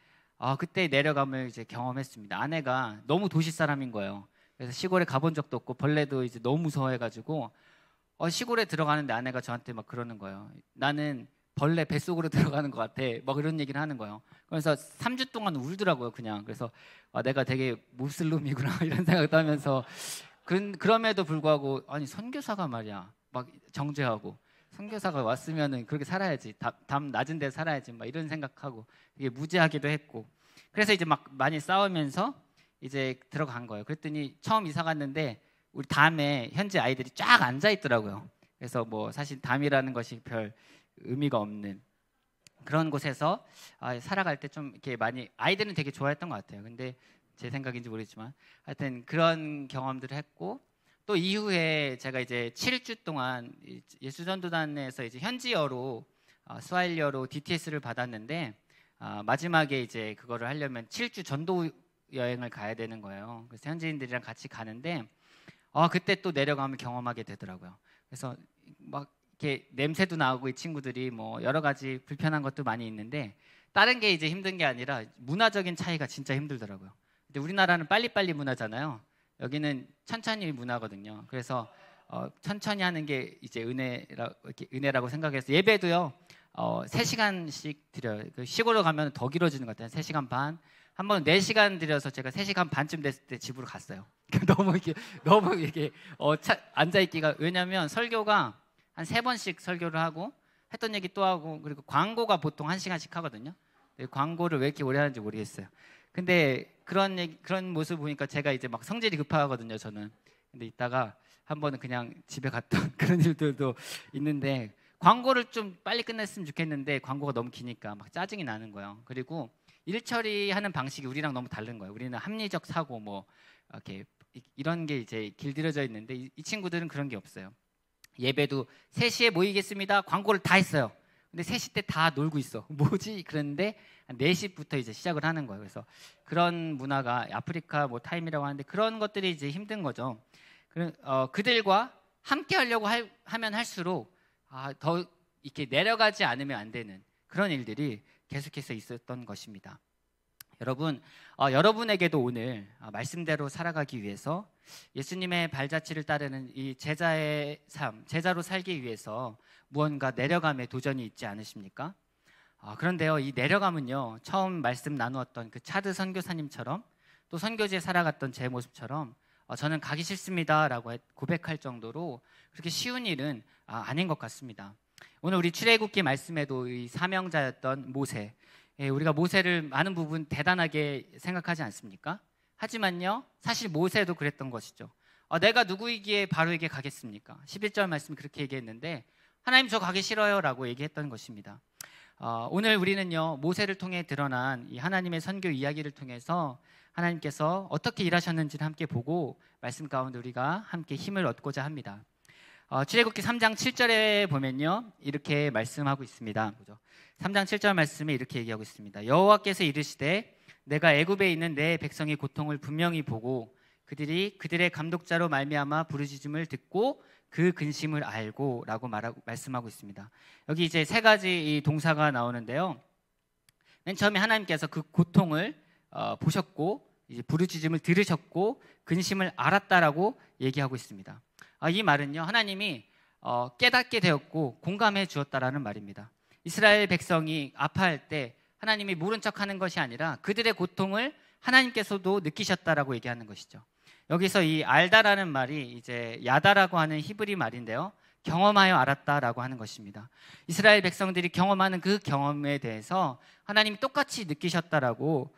Speaker 2: 그때 내려감을 이제 경험했습니다. 아내가 너무 도시 사람인 거예요. 그래서 시골에 가본 적도 없고 벌레도 이제 너무 무서워해가지고 시골에 들어가는데 아내가 저한테 막 그러는 거예요. 나는 벌레 뱃속으로 들어가는 것 같아. 막 이런 얘기를 하는 거예요. 그래서 3주 동안 울더라고요, 그냥. 그래서 내가 되게 몹쓸 놈이구나 이런 생각도 하면서 그럼에도 불구하고 아니 선교사가 말이야 막 정죄하고 선교사가 왔으면은 그렇게 살아야지 담 낮은 데 살아야지 막 이런 생각하고 이게 무지하기도 했고 그래서 이제 막 많이 싸우면서 이제 들어간 거예요. 그랬더니 처음 이사 갔는데 우리 담에 현지 아이들이 쫙 앉아 있더라고요. 그래서 뭐 사실 담이라는 것이 별 의미가 없는 그런 곳에서 살아갈 때 좀 이렇게 많이 아이들은 되게 좋아했던 것 같아요. 근데 제 생각인지 모르지만 하여튼 그런 경험들을 했고 또 이후에 제가 이제 7주 동안 예수전도단에서 이제 현지어로 스와힐리어로 DTS를 받았는데 마지막에 이제 그거를 하려면 7주 전도 여행을 가야 되는 거예요. 그래서 현지인들이랑 같이 가는데 그때 또 내려감을 경험하게 되더라고요. 그래서 막 이렇게 냄새도 나고 이 친구들이 뭐 여러 가지 불편한 것도 많이 있는데 다른 게 이제 힘든 게 아니라 문화적인 차이가 진짜 힘들더라고요. 근데 우리나라는 빨리빨리 문화잖아요. 여기는 천천히 문화거든요. 그래서 천천히 하는 게 이제 은혜라고 생각해서 예배도요 3시간씩 드려요. 그 시골로 가면 더 길어지는 것 같아요. 3시간 반. 한번 4시간 들여서 제가 3시간 반쯤 됐을 때 집으로 갔어요. 너무 이렇게 앉아 있기가 왜냐하면 설교가 한 3번씩 설교를 하고 했던 얘기 또 하고 그리고 광고가 보통 1시간씩 하거든요. 광고를 왜 이렇게 오래 하는지 모르겠어요. 근데 그런 모습 보니까 제가 이제 막 성질이 급하거든요, 저는. 근데 이따가 한 번은 그냥 집에 갔던 그런 일들도 있는데 광고를 좀 빨리 끝냈으면 좋겠는데 광고가 너무 기니까 막 짜증이 나는 거예요. 그리고 일 처리하는 방식이 우리랑 너무 다른 거예요. 우리는 합리적 사고 뭐 이렇게 이런 게 이제 길들여져 있는데 이 친구들은 그런 게 없어요. 예배도 3시에 모이겠습니다. 광고를 다 했어요. 근데 3시 때 다 놀고 있어. 뭐지? 그런데 4시부터 이제 시작을 하는 거예요. 그래서 그런 문화가 아프리카 뭐 타임이라고 하는데 그런 것들이 이제 힘든 거죠. 그들과 함께 하려고 하면 할수록 더 이렇게 내려가지 않으면 안 되는 그런 일들이 계속해서 있었던 것입니다. 여러분, 여러분에게도 오늘 말씀대로 살아가기 위해서 예수님의 발자취를 따르는 이 제자의 삶, 제자로 살기 위해서 무언가 내려감의 도전이 있지 않으십니까? 그런데요, 이 내려감은요, 처음 말씀 나누었던 그 차드 선교사님처럼 또 선교지에 살아갔던 제 모습처럼 저는 가기 싫습니다라고 고백할 정도로 그렇게 쉬운 일은 아닌 것 같습니다. 오늘 우리 출애굽기 말씀에도 이 사명자였던 모세, 우리가 모세를 많은 부분 대단하게 생각하지 않습니까? 하지만요, 사실 모세도 그랬던 것이죠. 내가 누구이기에 바로에게 가겠습니까? 11절 말씀 그렇게 얘기했는데 하나님 저 가기 싫어요 라고 얘기했던 것입니다. 오늘 우리는요, 모세를 통해 드러난 이 하나님의 선교 이야기를 통해서 하나님께서 어떻게 일하셨는지를 함께 보고 말씀 가운데 우리가 함께 힘을 얻고자 합니다. 출애굽기 3장 7절에 보면요, 이렇게 말씀하고 있습니다. 3장 7절 말씀에 이렇게 얘기하고 있습니다. 여호와께서 이르시되 내가 애굽에 있는 내 백성의 고통을 분명히 보고 그들이 그들의 감독자로 말미암아 부르짖음을 듣고 그 근심을 알고 라고 말씀하고 있습니다. 여기 이제 3가지 이 동사가 나오는데요, 맨 처음에 하나님께서 그 고통을 보셨고 이제 부르짖음을 들으셨고 근심을 알았다라고 얘기하고 있습니다. 이 말은요, 하나님이 깨닫게 되었고 공감해 주었다라는 말입니다. 이스라엘 백성이 아파할 때 하나님이 모른 척하는 것이 아니라 그들의 고통을 하나님께서도 느끼셨다라고 얘기하는 것이죠. 여기서 이 알다라는 말이 이제 야다라고 하는 히브리 말인데요, 경험하여 알았다라고 하는 것입니다. 이스라엘 백성들이 경험하는 그 경험에 대해서 하나님이 똑같이 느끼셨다라고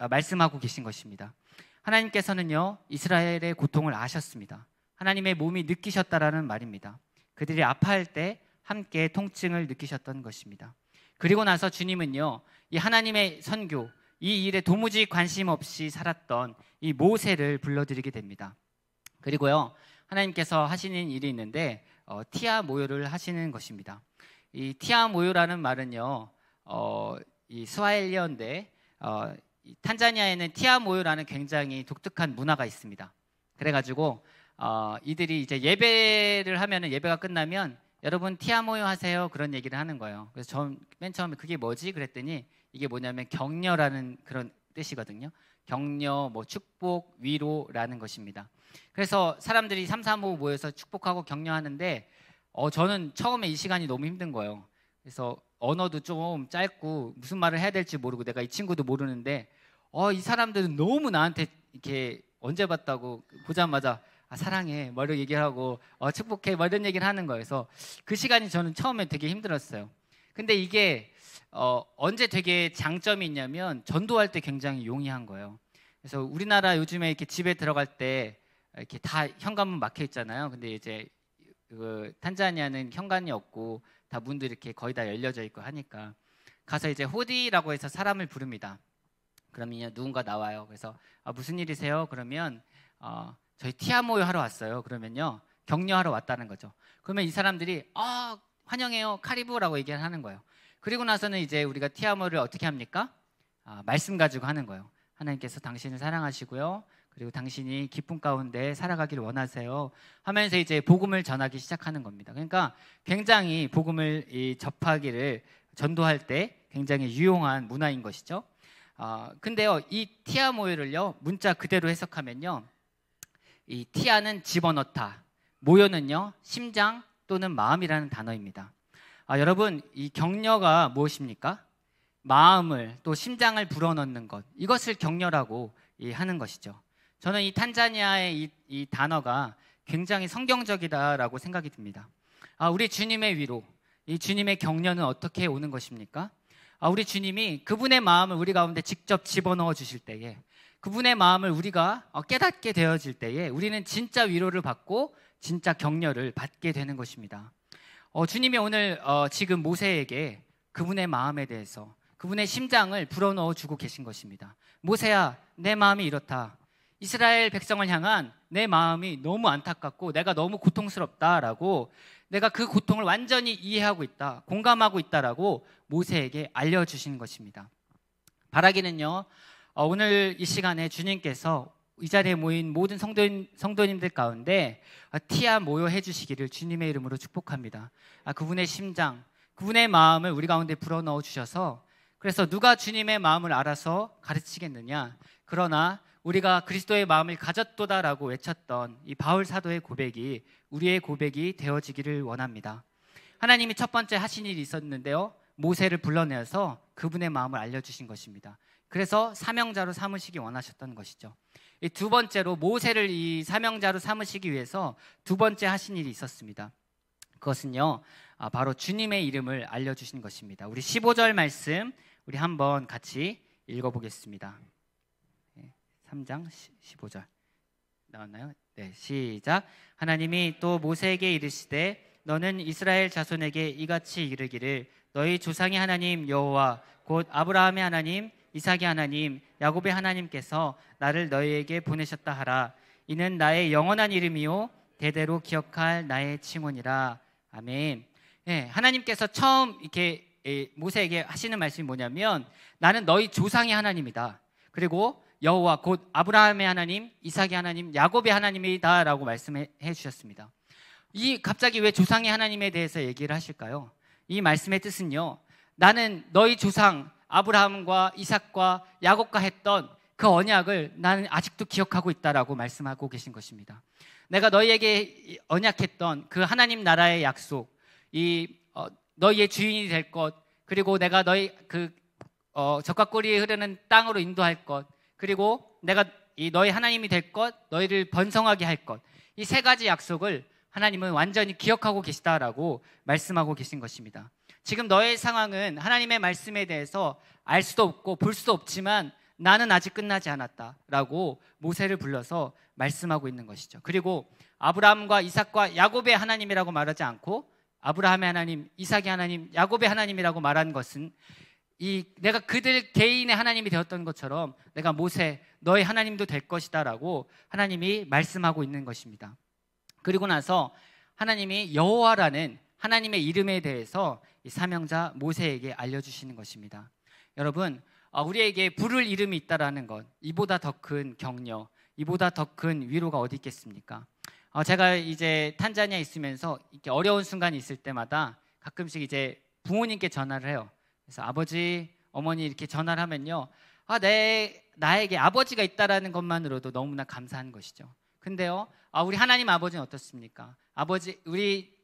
Speaker 2: 말씀하고 계신 것입니다. 하나님께서는요, 이스라엘의 고통을 아셨습니다. 하나님의 몸이 느끼셨다라는 말입니다. 그들이 아파할 때 함께 통증을 느끼셨던 것입니다. 그리고 나서 주님은요, 이 하나님의 선교, 이 일에 도무지 관심 없이 살았던 이 모세를 불러들이게 됩니다. 그리고요, 하나님께서 하시는 일이 있는데 티아 모요를 하시는 것입니다. 이 티아 모요라는 말은요, 이 스와힐리어인데 탄자니아에는 티아 모요라는 굉장히 독특한 문화가 있습니다. 그래가지고 이들이 이제 예배를 하면은, 예배가 끝나면 여러분 티아 모요 하세요, 그런 얘기를 하는 거예요. 그래서 전 맨 처음에 그게 뭐지 그랬더니 이게 뭐냐면 격려라는 그런 뜻이거든요. 격려, 뭐 축복, 위로라는 것입니다. 그래서 사람들이 3, 4, 5 모여서 축복하고 격려하는데 저는 처음에 이 시간이 너무 힘든 거예요. 그래서 언어도 좀 짧고 무슨 말을 해야 될지 모르고, 내가 이 친구도 모르는데 이 사람들은 너무 나한테 이렇게 언제 봤다고 보자마자 사랑해 뭐 이런 얘기를 하고 축복해 뭐 이런 얘기를 하는 거예요. 그래서 그 시간이 저는 처음에 되게 힘들었어요. 근데 이게 언제 되게 장점이 있냐면 전도할 때 굉장히 용이한 거예요. 그래서 우리나라 요즘에 이렇게 집에 들어갈 때 이렇게 다 현관문 막혀 있잖아요. 근데 이제 탄자니아는 현관이 없고 다 문도 이렇게 거의 다 열려져 있고 하니까 가서 이제 호디라고 해서 사람을 부릅니다. 그러면 누군가 나와요. 그래서 무슨 일이세요? 그러면 저희 티아모요 하러 왔어요. 그러면요, 격려하러 왔다는 거죠. 그러면 이 사람들이 환영해요, 카리브라고 얘기를 하는 거예요. 그리고 나서는 이제 우리가 티아모를 어떻게 합니까? 말씀 가지고 하는 거예요. 하나님께서 당신을 사랑하시고요, 그리고 당신이 기쁨 가운데 살아가기를 원하세요 하면서 이제 복음을 전하기 시작하는 겁니다. 그러니까 굉장히 복음을 접하기를 전도할 때 굉장히 유용한 문화인 것이죠. 근데요, 이 티아모요를요, 문자 그대로 해석하면요, 이 티아는 집어넣다, 모요는요 심장 또는 마음이라는 단어입니다. 여러분, 이 격려가 무엇입니까? 마음을 또 심장을 불어넣는 것, 이것을 격려라고 하는 것이죠. 저는 이 탄자니아의 이 단어가 굉장히 성경적이다라고 생각이 듭니다. 우리 주님의 위로, 이 주님의 격려는 어떻게 오는 것입니까? 우리 주님이 그분의 마음을 우리 가운데 직접 집어넣어 주실 때에, 그분의 마음을 우리가 깨닫게 되어질 때에 우리는 진짜 위로를 받고 진짜 격려를 받게 되는 것입니다. 주님이 오늘 지금 모세에게 그분의 마음에 대해서, 그분의 심장을 불어넣어 주고 계신 것입니다. 모세야, 내 마음이 이렇다. 이스라엘 백성을 향한 내 마음이 너무 안타깝고 내가 너무 고통스럽다라고, 내가 그 고통을 완전히 이해하고 있다, 공감하고 있다라고 모세에게 알려주신 것입니다. 바라기는요, 오늘 이 시간에 주님께서 이 자리에 모인 모든 성도님들 가운데 티아 모여해 주시기를 주님의 이름으로 축복합니다. 그분의 심장, 그분의 마음을 우리 가운데 불어넣어 주셔서, 그래서 누가 주님의 마음을 알아서 가르치겠느냐, 그러나 우리가 그리스도의 마음을 가졌도다라고 외쳤던 이 바울 사도의 고백이 우리의 고백이 되어지기를 원합니다. 하나님이 첫 번째 하신 일이 있었는데요, 모세를 불러내어서 그분의 마음을 알려주신 것입니다. 그래서 사명자로 삼으시기 원하셨던 것이죠. 이 두 번째로 모세를 이 사명자로 삼으시기 위해서 두 번째 하신 일이 있었습니다. 그것은요, 바로 주님의 이름을 알려주신 것입니다. 우리 15절 말씀 우리 한번 같이 읽어보겠습니다. 3장 15절 나왔나요? 네, 시작. 하나님이 또 모세에게 이르시되 너는 이스라엘 자손에게 이같이 이르기를 너희 조상의 하나님 여호와 곧 아브라함의 하나님 이삭의 하나님 야곱의 하나님께서 나를 너희에게 보내셨다 하라. 이는 나의 영원한 이름이요 대대로 기억할 나의 칭언이라. 아멘. 네, 하나님께서 처음 이렇게 모세에게 하시는 말씀이 뭐냐면, 나는 너희 조상의 하나님이다. 그리고 여호와 곧 아브라함의 하나님, 이삭의 하나님, 야곱의 하나님이다라고 말씀해 주셨습니다. 이 갑자기 왜 조상의 하나님에 대해서 얘기를 하실까요? 이 말씀의 뜻은요, 나는 너희 조상 아브라함과 이삭과 야곱과 했던 그 언약을 나는 아직도 기억하고 있다라고 말씀하고 계신 것입니다. 내가 너희에게 언약했던 그 하나님 나라의 약속, 너희의 주인이 될 것, 그리고 내가 너희 젖과 꿀이 흐르는 땅으로 인도할 것, 그리고 내가 너희 하나님이 될 것, 너희를 번성하게 할 것, 이 세 가지 약속을 하나님은 완전히 기억하고 계시다라고 말씀하고 계신 것입니다. 지금 너의 상황은 하나님의 말씀에 대해서 알 수도 없고 볼 수도 없지만 나는 아직 끝나지 않았다라고 모세를 불러서 말씀하고 있는 것이죠. 그리고 아브라함과 이삭과 야곱의 하나님이라고 말하지 않고 아브라함의 하나님, 이삭의 하나님, 야곱의 하나님이라고 말한 것은 내가 그들 개인의 하나님이 되었던 것처럼 내가 모세, 너의 하나님도 될 것이다라고 하나님이 말씀하고 있는 것입니다. 그리고 나서 하나님이 여호와라는 하나님의 이름에 대해서 이 사명자 모세에게 알려주시는 것입니다. 여러분, 우리에게 부를 이름이 있다라는 것, 이보다 더 큰 격려, 이보다 더 큰 위로가 어디 있겠습니까? 제가 이제 탄자니아에 있으면서 이렇게 어려운 순간이 있을 때마다 가끔씩 이제 부모님께 전화를 해요. 그래서 아버지, 어머니 이렇게 전화를 하면요, 나에게 아버지가 있다라는 것만으로도 너무나 감사한 것이죠. 근데요, 우리 하나님 아버지는 어떻습니까? 우리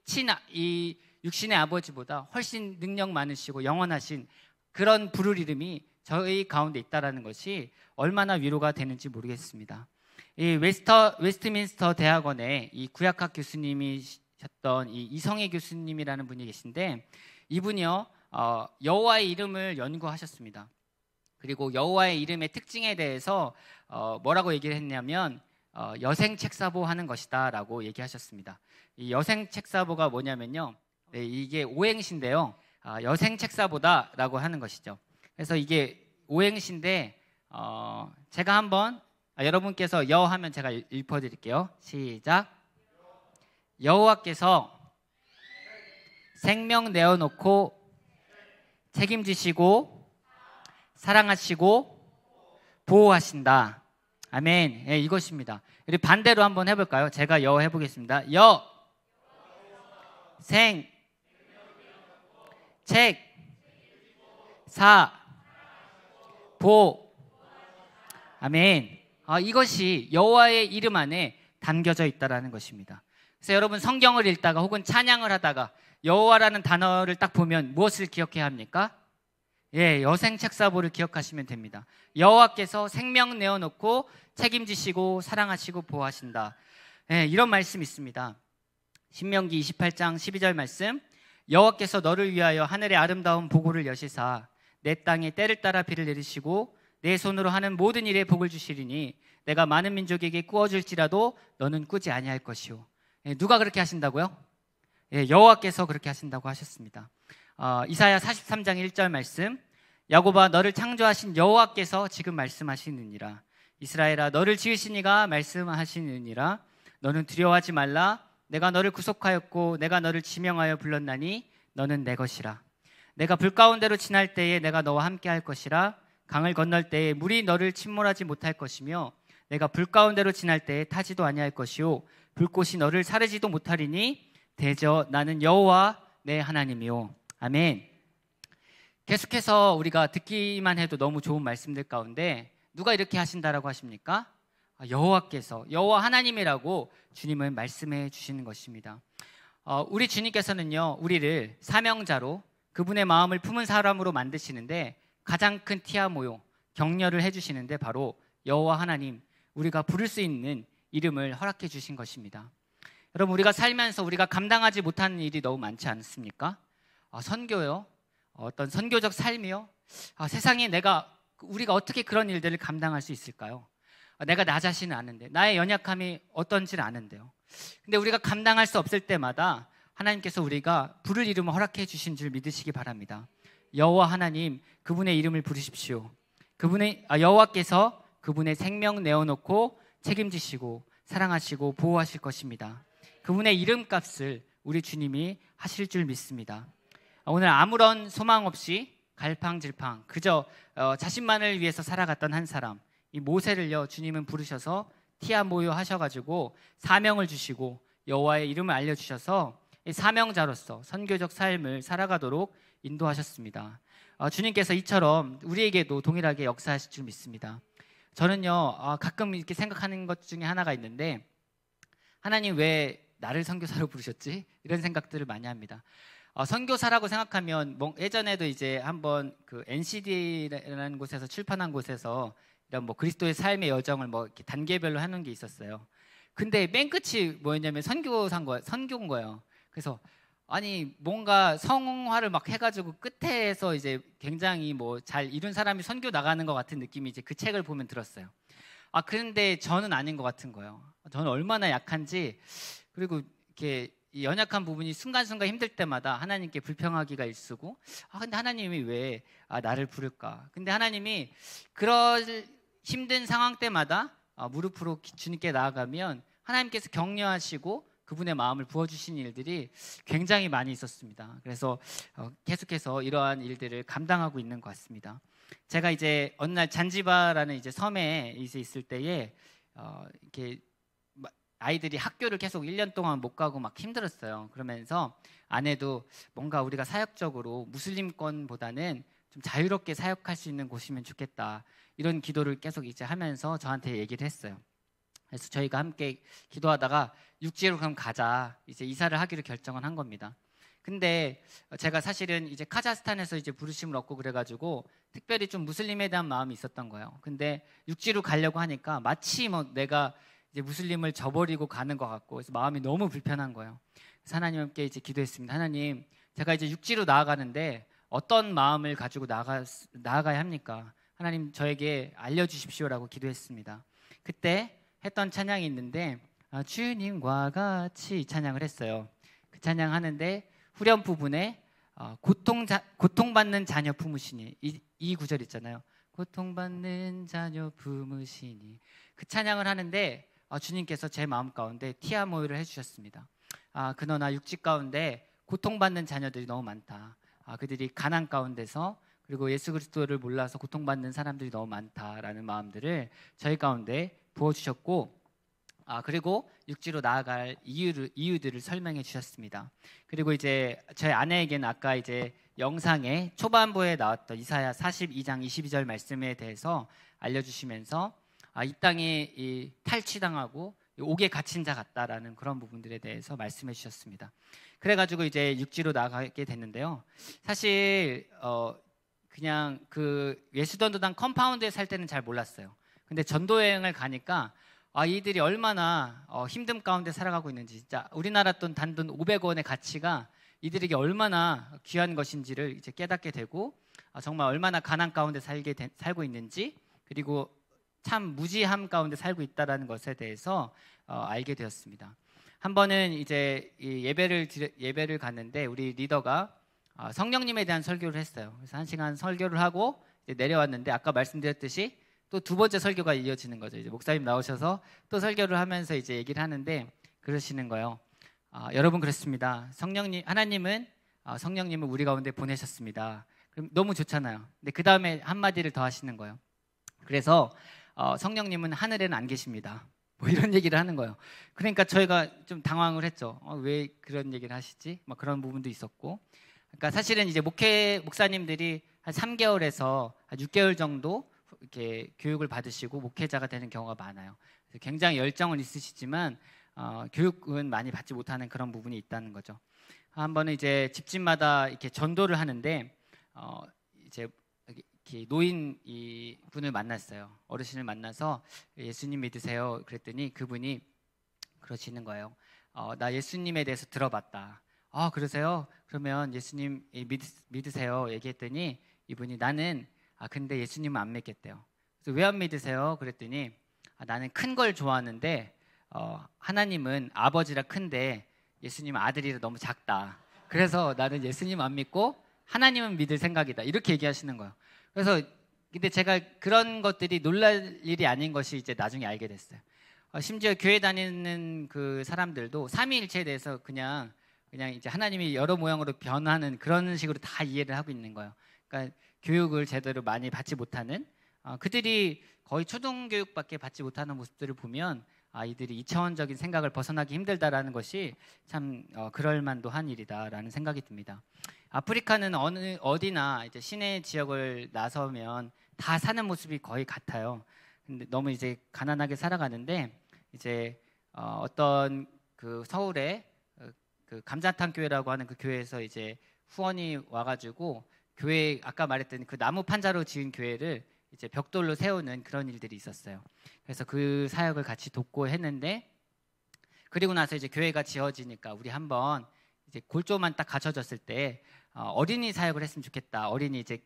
Speaker 2: 이 육신의 아버지보다 훨씬 능력 많으시고 영원하신 그런 부를 이름이 저희 가운데 있다라는 것이 얼마나 위로가 되는지 모르겠습니다. 이 웨스트민스터 대학원의 이 구약학 교수님이셨던 이 이성애 교수님이라는 분이 계신데, 이분이요, 여호와의 이름을 연구하셨습니다. 그리고 여호와의 이름의 특징에 대해서 뭐라고 얘기를 했냐면 여생 책사보 하는 것이다 라고 얘기하셨습니다. 이 여생 책사보가 뭐냐면요, 이게 오행시인데요, 여생 책사보다 라고 하는 것이죠. 그래서 이게 오행시인데 제가 한번 여러분께서 여 하면 제가 읽어드릴게요. 시작. 여호와께서 생명 내어놓고 책임지시고 사랑하시고 보호하신다. 아멘. 예, 이것입니다. 우리 반대로 한번 해볼까요? 제가 여 해보겠습니다. 여, 생, 책, 사, 보. 아멘. 이것이 여호와의 이름 안에 담겨져 있다라는 것입니다. 그래서 여러분 성경을 읽다가 혹은 찬양을 하다가 여호와라는 단어를 딱 보면 무엇을 기억해야 합니까? 예, 여생 책사보를 기억하시면 됩니다. 여호와께서 생명 내어놓고 책임지시고 사랑하시고 보호하신다. 예, 이런 말씀이 있습니다. 신명기 28장 12절 말씀. 여호와께서 너를 위하여 하늘의 아름다운 보고를 여시사 내 땅에 때를 따라 비를 내리시고 내 손으로 하는 모든 일에 복을 주시리니 내가 많은 민족에게 꾸어줄지라도 너는 꾸지 아니할 것이오. 예, 누가 그렇게 하신다고요? 예, 여호와께서 그렇게 하신다고 하셨습니다. 이사야 43장 1절 말씀. 야곱아 너를 창조하신 여호와께서 지금 말씀하시느니라. 이스라엘아 너를 지으신 이가 말씀하시느니라. 너는 두려워하지 말라. 내가 너를 구속하였고 내가 너를 지명하여 불렀나니 너는 내 것이라. 내가 불 가운데로 지날 때에 내가 너와 함께 할 것이라. 강을 건널 때에 물이 너를 침몰하지 못할 것이며 내가 불 가운데로 지날 때에 타지도 아니할 것이요 불꽃이 너를 사르지도 못하리니 대저 나는 여호와 내 하나님이요. 아멘. 계속해서 우리가 듣기만 해도 너무 좋은 말씀들 가운데 누가 이렇게 하신다라고 하십니까? 여호와께서, 여호와 하나님이라고 주님은 말씀해 주시는 것입니다. 우리 주님께서는요, 우리를 사명자로 그분의 마음을 품은 사람으로 만드시는데 가장 큰 티아모요, 격려를 해주시는데 바로 여호와 하나님, 우리가 부를 수 있는 이름을 허락해 주신 것입니다. 여러분, 우리가 살면서 우리가 감당하지 못하는 일이 너무 많지 않습니까? 선교요, 어떤 선교적 삶이요, 세상에 우리가 어떻게 그런 일들을 감당할 수 있을까요? 내가 나 자신은 아는데, 나의 연약함이 어떤지를 아는데요. 근데 우리가 감당할 수 없을 때마다 하나님께서 우리가 부를 이름을 허락해 주신 줄 믿으시기 바랍니다. 여호와 하나님, 그분의 이름을 부르십시오. 여호와께서 그분의 생명 내어놓고 책임지시고 사랑하시고 보호하실 것입니다. 그분의 이름값을 우리 주님이 하실 줄 믿습니다. 오늘 아무런 소망 없이 갈팡질팡 그저 자신만을 위해서 살아갔던 한 사람, 이 모세를요, 주님은 부르셔서 티아모요 하셔가지고 사명을 주시고 여호와의 이름을 알려주셔서 사명자로서 선교적 삶을 살아가도록 인도하셨습니다. 주님께서 이처럼 우리에게도 동일하게 역사하실 줄 믿습니다. 저는요, 가끔 이렇게 생각하는 것 중에 하나가 있는데, 하나님 왜 나를 선교사로 부르셨지? 이런 생각들을 많이 합니다. 선교사라고 생각하면 예전에도 이제 한번 그 NCD라는 곳에서 출판한 곳에서 이런 그리스도의 삶의 여정을 이렇게 단계별로 하는 게 있었어요. 근데 맨 끝이 뭐였냐면 선교인 거예요. 그래서 아니 뭔가 성화를 막 해가지고 끝에서 이제 굉장히 잘 이룬 사람이 선교 나가는 것 같은 느낌이 이제 그 책을 보면 들었어요. 그런데 저는 아닌 것 같은 거예요. 저는 얼마나 약한지, 그리고 이렇게 연약한 부분이 순간순간 힘들 때마다 하나님께 불평하기가 일쑤고, 근데 하나님이 왜 나를 부를까? 근데 하나님이 그런 힘든 상황 때마다 무릎으로 주님께 나아가면 하나님께서 격려하시고 그분의 마음을 부어주신 일들이 굉장히 많이 있었습니다. 그래서 계속해서 이러한 일들을 감당하고 있는 것 같습니다. 제가 이제 어느 날 잔지바라는 이제 섬에 있을 때에 이렇게 아이들이 학교를 계속 1년 동안 못 가고 막 힘들었어요. 그러면서 아내도 뭔가 우리가 사역적으로 무슬림권보다는 좀 자유롭게 사역할 수 있는 곳이면 좋겠다, 이런 기도를 계속 이제 하면서 저한테 얘기를 했어요. 그래서 저희가 함께 기도하다가 육지로 그럼 가자, 이제 이사를 하기로 결정을 한 겁니다. 근데 제가 사실은 이제 카자흐스탄에서 이제 부르심을 얻고 그래가지고 특별히 좀 무슬림에 대한 마음이 있었던 거예요. 근데 육지로 가려고 하니까 마치 내가 이제 무슬림을 저버리고 가는 것 같고, 그래서 마음이 너무 불편한 거예요. 그래서 하나님께 이제 기도했습니다. 하나님, 제가 이제 육지로 나아가는데 어떤 마음을 가지고 나아가야 합니까? 하나님, 저에게 알려주십시오라고 기도했습니다. 그때 했던 찬양이 있는데 주님과 같이 이 찬양을 했어요. 그 찬양 하는데 후렴 부분에 고통받는 자녀 품으시니, 이 구절 있잖아요. 고통받는 자녀 품으시니, 그 찬양을 하는데 주님께서 제 마음 가운데 티아모요를 해주셨습니다. 그러나 육지 가운데 고통받는 자녀들이 너무 많다. 그들이 가난 가운데서, 그리고 예수 그리스도를 몰라서 고통받는 사람들이 너무 많다라는 마음들을 저희 가운데 부어주셨고, 그리고 육지로 나아갈 이유들을 설명해 주셨습니다. 그리고 이제 저희 아내에게는 아까 이제 영상에 초반부에 나왔던 이사야 42장 22절 말씀에 대해서 알려주시면서 이 땅이 탈취당하고 옥에 갇힌 자 같다라는 그런 부분들에 대해서 말씀해 주셨습니다. 그래가지고 이제 육지로 나가게 됐는데요. 사실 그냥 그 예수전도단 컴파운드에 살 때는 잘 몰랐어요. 근데 전도여행을 가니까 이들이 얼마나 힘듦 가운데 살아가고 있는지, 진짜 우리나라 돈 단돈 500원의 가치가 이들에게 얼마나 귀한 것인지를 이제 깨닫게 되고, 정말 얼마나 가난 가운데 살고 있는지, 그리고 참 무지함 가운데 살고 있다라는 것에 대해서 알게 되었습니다. 한 번은 이제 예배를 갔는데 우리 리더가 성령님에 대한 설교를 했어요. 그래서 1시간 설교를 하고 이제 내려왔는데, 아까 말씀드렸듯이 또 두 번째 설교가 이어지는 거죠. 이제 목사님 나오셔서 또 설교를 하면서 이제 얘기를 하는데 그러시는 거예요. 여러분 그렇습니다. 성령님은 우리 가운데 보내셨습니다. 그럼 너무 좋잖아요. 근데 그 다음에 한마디를 더 하시는 거예요. 그래서 성령님은 하늘에는 안 계십니다. 뭐 이런 얘기를 하는 거예요. 그러니까 저희가 좀 당황을 했죠. 왜 그런 얘기를 하시지? 막 그런 부분도 있었고. 그러니까 사실은 이제 목사님들이 한 3개월에서 한 6개월 정도 이렇게 교육을 받으시고 목회자가 되는 경우가 많아요. 그래서 굉장히 열정은 있으시지만 교육은 많이 받지 못하는 그런 부분이 있다는 거죠. 한 번은 이제 집집마다 이렇게 전도를 하는데 이제 이렇게 노인 이 분을 만났어요. 어르신을 만나서 예수님 믿으세요? 그랬더니 그분이 그러시는 거예요. 나 예수님에 대해서 들어봤다. 그러세요? 그러면 예수님 믿으세요? 얘기했더니 이분이 나는 근데 예수님은 안 믿겠대요. 그래서 왜 안 믿으세요? 그랬더니 나는 큰 걸 좋아하는데 하나님은 아버지라 큰데 예수님은 아들이라 너무 작다. 그래서 나는 예수님 안 믿고 하나님은 믿을 생각이다. 이렇게 얘기하시는 거예요. 그래서 근데 제가 그런 것들이 놀랄 일이 아닌 것이 이제 나중에 알게 됐어요. 심지어 교회 다니는 그 사람들도 삼위일체에 대해서 그냥 이제 하나님이 여러 모양으로 변하는 그런 식으로 다 이해를 하고 있는 거예요. 그러니까 교육을 제대로 많이 받지 못하는 그들이 거의 초등교육밖에 받지 못하는 모습들을 보면 이들이 이차원적인 생각을 벗어나기 힘들다라는 것이 참 그럴 만도 한 일이다라는 생각이 듭니다. 아프리카는 어디나 이제 시내 지역을 나서면 다 사는 모습이 거의 같아요. 근데 너무 이제 가난하게 살아가는데 이제 어떤 그 서울에 그 감자탕 교회라고 하는 그 교회에서 이제 후원이 와가지고 교회 아까 말했던 그 나무 판자로 지은 교회를 이제 벽돌로 세우는 그런 일들이 있었어요. 그래서 그 사역을 같이 돕고 했는데 그리고 나서 이제 교회가 지어지니까 우리 한번 이제 골조만 딱 갖춰졌을 때 어린이 사역을 했으면 좋겠다. 어린이 이제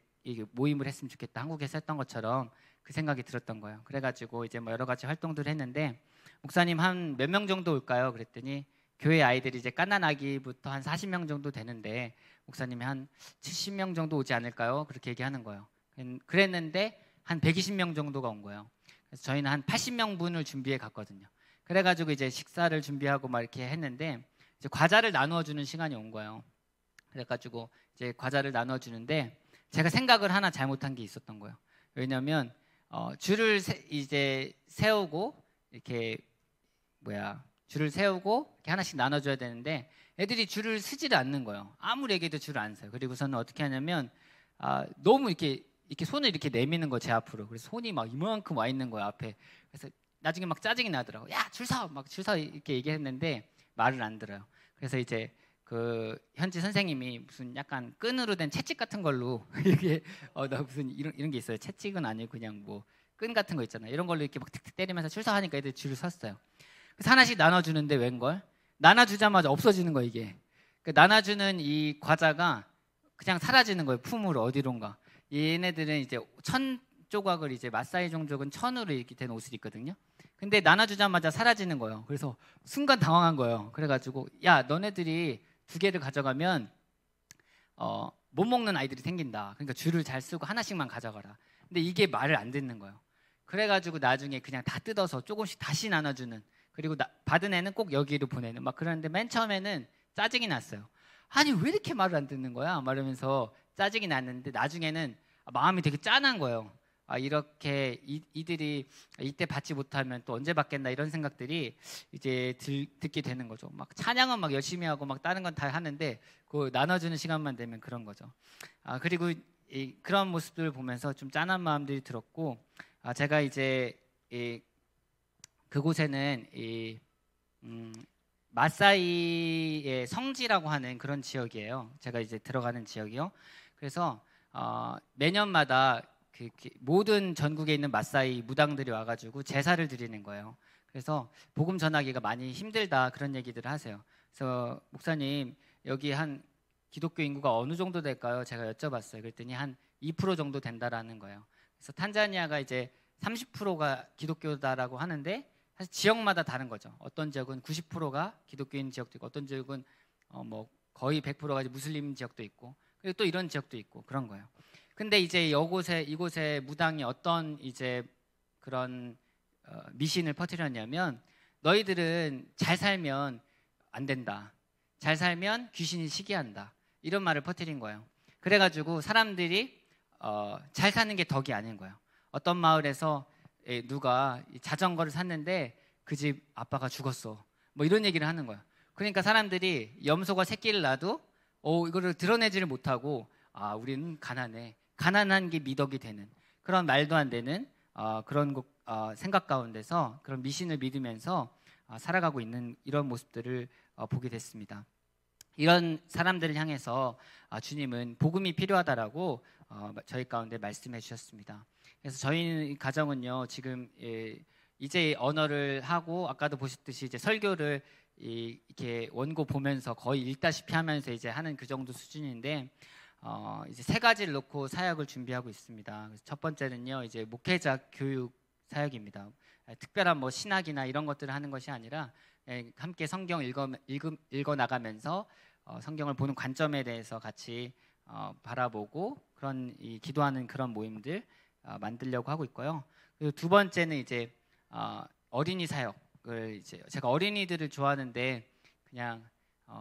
Speaker 2: 모임을 했으면 좋겠다. 한국에서 했던 것처럼 그 생각이 들었던 거예요. 그래가지고 이제 뭐 여러 가지 활동들을 했는데 목사님 한 몇 명 정도 올까요? 그랬더니 교회 아이들이 이제 갓난 아기부터 한 40명 정도 되는데 목사님이 한 70명 정도 오지 않을까요? 그렇게 얘기하는 거예요. 그랬는데 한 120명 정도가 온 거예요. 그래서 저희는 한 80명분을 준비해 갔거든요. 그래가지고 이제 식사를 준비하고 막 이렇게 했는데 이제 과자를 나누어 주는 시간이 온 거예요. 그래가지고 이제 과자를 나누어 주는데 제가 생각을 하나 잘못한 게 있었던 거예요. 왜냐하면 줄을 이제 세우고 이렇게 줄을 세우고 이렇게 하나씩 나눠줘야 되는데 애들이 줄을 서지를 않는 거예요. 아무리 얘기해도 줄을 안 서요. 그리고서는 어떻게 하냐면 너무 이렇게 손을 이렇게 내미는 거 제 앞으로. 그래서 손이 막 이만큼 와 있는 거예요 앞에. 그래서 나중에 막 짜증이 나더라고. 야 줄 서, 막 줄 서 이렇게 얘기했는데 말을 안 들어요. 그래서 이제 그 현지 선생님이 무슨 약간 끈으로 된 채찍 같은 걸로 이게 나 무슨 이런 게 있어요. 채찍은 아니고 그냥 뭐 끈 같은 거 있잖아요. 이런 걸로 이렇게 막 틱틱 때리면서 줄 서 하니까 애들 줄을 섰어요. 그래서 하나씩 나눠주는데 웬걸 나눠주자마자 없어지는 거예요 이게. 그 나눠주는 이 과자가 그냥 사라지는 거예요. 품으로 어디론가. 얘네들은 이제 1000조각을 이제 마사이 종족은 1000으로 이렇게 된 옷을 입거든요. 근데 나눠주자마자 사라지는 거예요. 그래서 순간 당황한 거예요. 그래가지고 야 너네들이 2개를 가져가면 못 먹는 아이들이 생긴다. 그러니까 줄을 잘 쓰고 하나씩만 가져가라. 근데 이게 말을 안 듣는 거예요. 그래가지고 나중에 그냥 다 뜯어서 조금씩 다시 나눠주는. 그리고 받은 애는 꼭 여기로 보내는. 막 그러는데 맨 처음에는 짜증이 났어요. 아니 왜 이렇게 말을 안 듣는 거야? 말하면서 짜증이 났는데 나중에는 마음이 되게 짠한 거예요. 이렇게 이들이 이때 받지 못하면 또 언제 받겠나 이런 생각들이 이제 듣게 되는 거죠. 막 찬양은 막 열심히 하고 막 다른 건 다 하는데 그 나눠주는 시간만 되면 그런 거죠. 그리고 그런 모습들을 보면서 좀 짠한 마음들이 들었고 제가 이제 그곳에는 마사이의 성지라고 하는 그런 지역이에요. 제가 이제 들어가는 지역이요. 그래서 매년마다 모든 전국에 있는 마사이 무당들이 와가지고 제사를 드리는 거예요. 그래서 복음 전하기가 많이 힘들다 그런 얘기들을 하세요. 그래서 목사님 여기 한 기독교 인구가 어느 정도 될까요? 제가 여쭤봤어요. 그랬더니 한 2% 정도 된다라는 거예요. 그래서 탄자니아가 이제 30%가 기독교다라고 하는데 사실 지역마다 다른 거죠. 어떤 지역은 90%가 기독교인 지역도 있고 어떤 지역은 뭐 거의 100%가 무슬림 지역도 있고 그리고 또 이런 지역도 있고 그런 거예요. 근데 이제 이곳에 무당이 어떤 이제 그런 미신을 퍼뜨렸냐면 너희들은 잘 살면 안 된다. 잘 살면 귀신이 시기한다. 이런 말을 퍼뜨린 거예요. 그래가지고 사람들이 잘 사는 게 덕이 아닌 거예요. 어떤 마을에서 누가 자전거를 샀는데 그 집 아빠가 죽었어. 뭐 이런 얘기를 하는 거예요. 그러니까 사람들이 염소가 새끼를 낳아도 이거를 드러내지를 못하고 우리는 가난해. 가난한 게 미덕이 되는 그런 말도 안 되는 그런 생각 가운데서 그런 미신을 믿으면서 살아가고 있는 이런 모습들을 보게 됐습니다. 이런 사람들을 향해서 주님은 복음이 필요하다라고 저희 가운데 말씀해 주셨습니다. 그래서 저희 가정은요 지금 이제 언어를 하고 아까도 보셨듯이 이제 설교를 이렇게 원고 보면서 거의 읽다시피 하면서 이제 하는 그 정도 수준인데 이제 세 가지를 놓고 사역을 준비하고 있습니다. 그래서 첫 번째는요 이제 목회자 교육 사역입니다. 특별한 뭐 신학이나 이런 것들을 하는 것이 아니라 함께 성경 읽어 나가면서 성경을 보는 관점에 대해서 같이 바라보고 그런 기도하는 그런 모임들 만들려고 하고 있고요. 그리고 두 번째는 이제 어린이 사역을 이제 제가 어린이들을 좋아하는데 그냥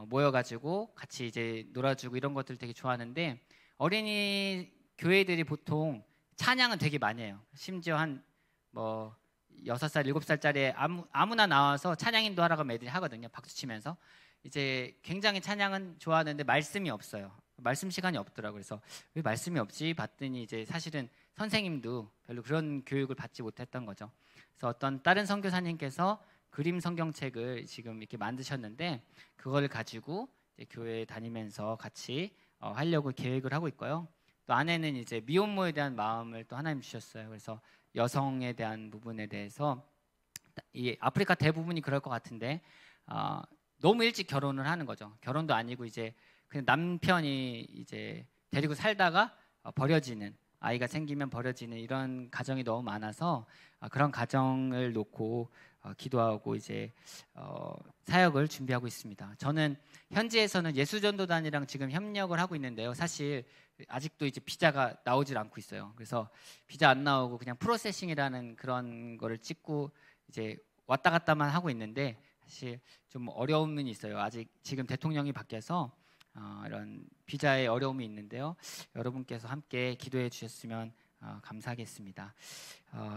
Speaker 2: 모여가지고 같이 이제 놀아주고 이런 것들 되게 좋아하는데 어린이 교회들이 보통 찬양은 되게 많이 해요. 심지어 한 뭐 6살, 7살짜리 아무나 나와서 찬양 인도하라고 하면 애들이 하거든요. 박수 치면서. 이제 굉장히 찬양은 좋아하는데 말씀이 없어요. 말씀 시간이 없더라고요. 그래서 왜 말씀이 없지? 봤더니 이제 사실은 선생님도 별로 그런 교육을 받지 못했던 거죠. 그래서 어떤 다른 선교사님께서 그림 성경책을 지금 이렇게 만드셨는데 그걸 가지고 이제 교회에 다니면서 같이 하려고 계획을 하고 있고요. 또 안에는 이제 미혼모에 대한 마음을 또 하나님 주셨어요. 그래서 여성에 대한 부분에 대해서 이 아프리카 대부분이 그럴 것 같은데 너무 일찍 결혼을 하는 거죠. 결혼도 아니고 이제 그냥 남편이 이제 데리고 살다가 버려지는 아이가 생기면 버려지는 이런 가정이 너무 많아서 그런 가정을 놓고 기도하고 이제 사역을 준비하고 있습니다. 저는 현지에서는 예수전도단이랑 지금 협력을 하고 있는데요. 사실 아직도 이제 비자가 나오질 않고 있어요. 그래서 비자 안 나오고 그냥 프로세싱이라는 그런 거를 찍고 이제 왔다 갔다만 하고 있는데 사실 좀 어려움은 있어요. 아직 지금 대통령이 바뀌어서 이런 비자에 어려움이 있는데요. 여러분께서 함께 기도해 주셨으면 감사하겠습니다.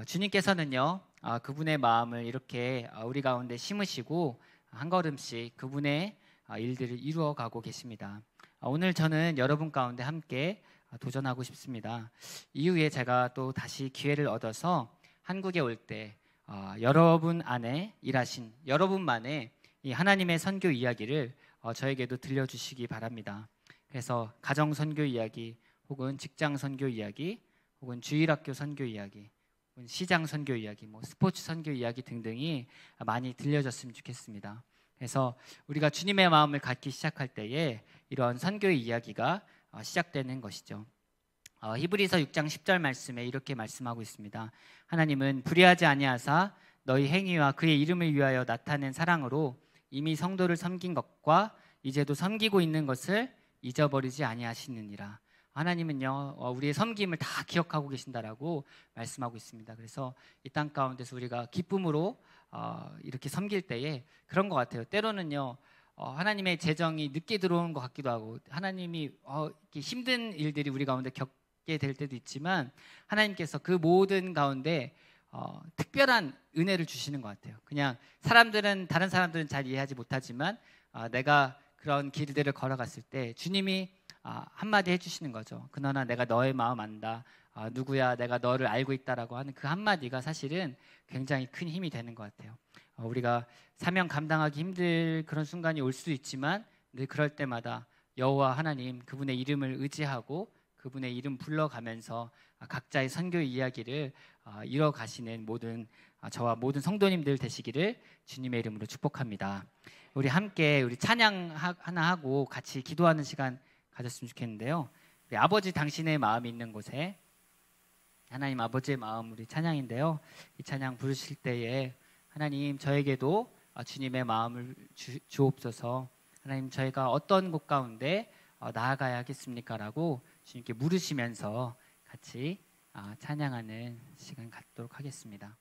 Speaker 2: 주님께서는요 그분의 마음을 이렇게 우리 가운데 심으시고 한 걸음씩 그분의 일들을 이루어가고 계십니다. 오늘 저는 여러분 가운데 함께 도전하고 싶습니다. 이후에 제가 또 다시 기회를 얻어서 한국에 올 때 여러분 안에 일하신 여러분만의 이 하나님의 선교 이야기를 저에게도 들려주시기 바랍니다. 그래서 가정 선교 이야기 혹은 직장 선교 이야기 혹은 주일학교 선교 이야기 혹은 시장 선교 이야기 뭐 스포츠 선교 이야기 등등이 많이 들려졌으면 좋겠습니다. 그래서 우리가 주님의 마음을 갖기 시작할 때에 이런 선교의 이야기가 시작되는 것이죠. 히브리서 6장 10절 말씀에 이렇게 말씀하고 있습니다. 하나님은 불의하지 아니하사 너희 행위와 그의 이름을 위하여 나타낸 사랑으로 이미 성도를 섬긴 것과 이제도 섬기고 있는 것을 잊어버리지 아니하시느니라. 하나님은요 우리의 섬김을 다 기억하고 계신다라고 말씀하고 있습니다. 그래서 이 땅 가운데서 우리가 기쁨으로 이렇게 섬길 때에 그런 것 같아요. 때로는요 하나님의 재정이 늦게 들어오는 것 같기도 하고 하나님이 이렇게 힘든 일들이 우리 가운데 겪게 될 때도 있지만 하나님께서 그 모든 가운데 특별한 은혜를 주시는 것 같아요. 그냥 다른 사람들은 잘 이해하지 못하지만 내가 그런 길들을 걸어갔을 때 주님이 한마디 해주시는 거죠. 그러나 내가 너의 마음 안다. 누구야 내가 너를 알고 있다라고 하는 그 한마디가 사실은 굉장히 큰 힘이 되는 것 같아요. 우리가 사명 감당하기 힘들 그런 순간이 올 수도 있지만 늘 그럴 때마다 여호와 하나님 그분의 이름을 의지하고 그분의 이름 불러가면서 각자의 선교 이야기를 이뤄가시는 저와 모든 성도님들 되시기를 주님의 이름으로 축복합니다. 우리 함께 우리 찬양 하나 하고 같이 기도하는 시간 가졌으면 좋겠는데요. 우리 아버지 당신의 마음이 있는 곳에 하나님 아버지의 마음 우리 찬양인데요. 이 찬양 부르실 때에 하나님 저에게도 주님의 마음을 주옵소서. 하나님 저희가 어떤 곳 가운데 나아가야 하겠습니까? 라고 주님께 물으시면서 같이 찬양하는 시간 갖도록 하겠습니다.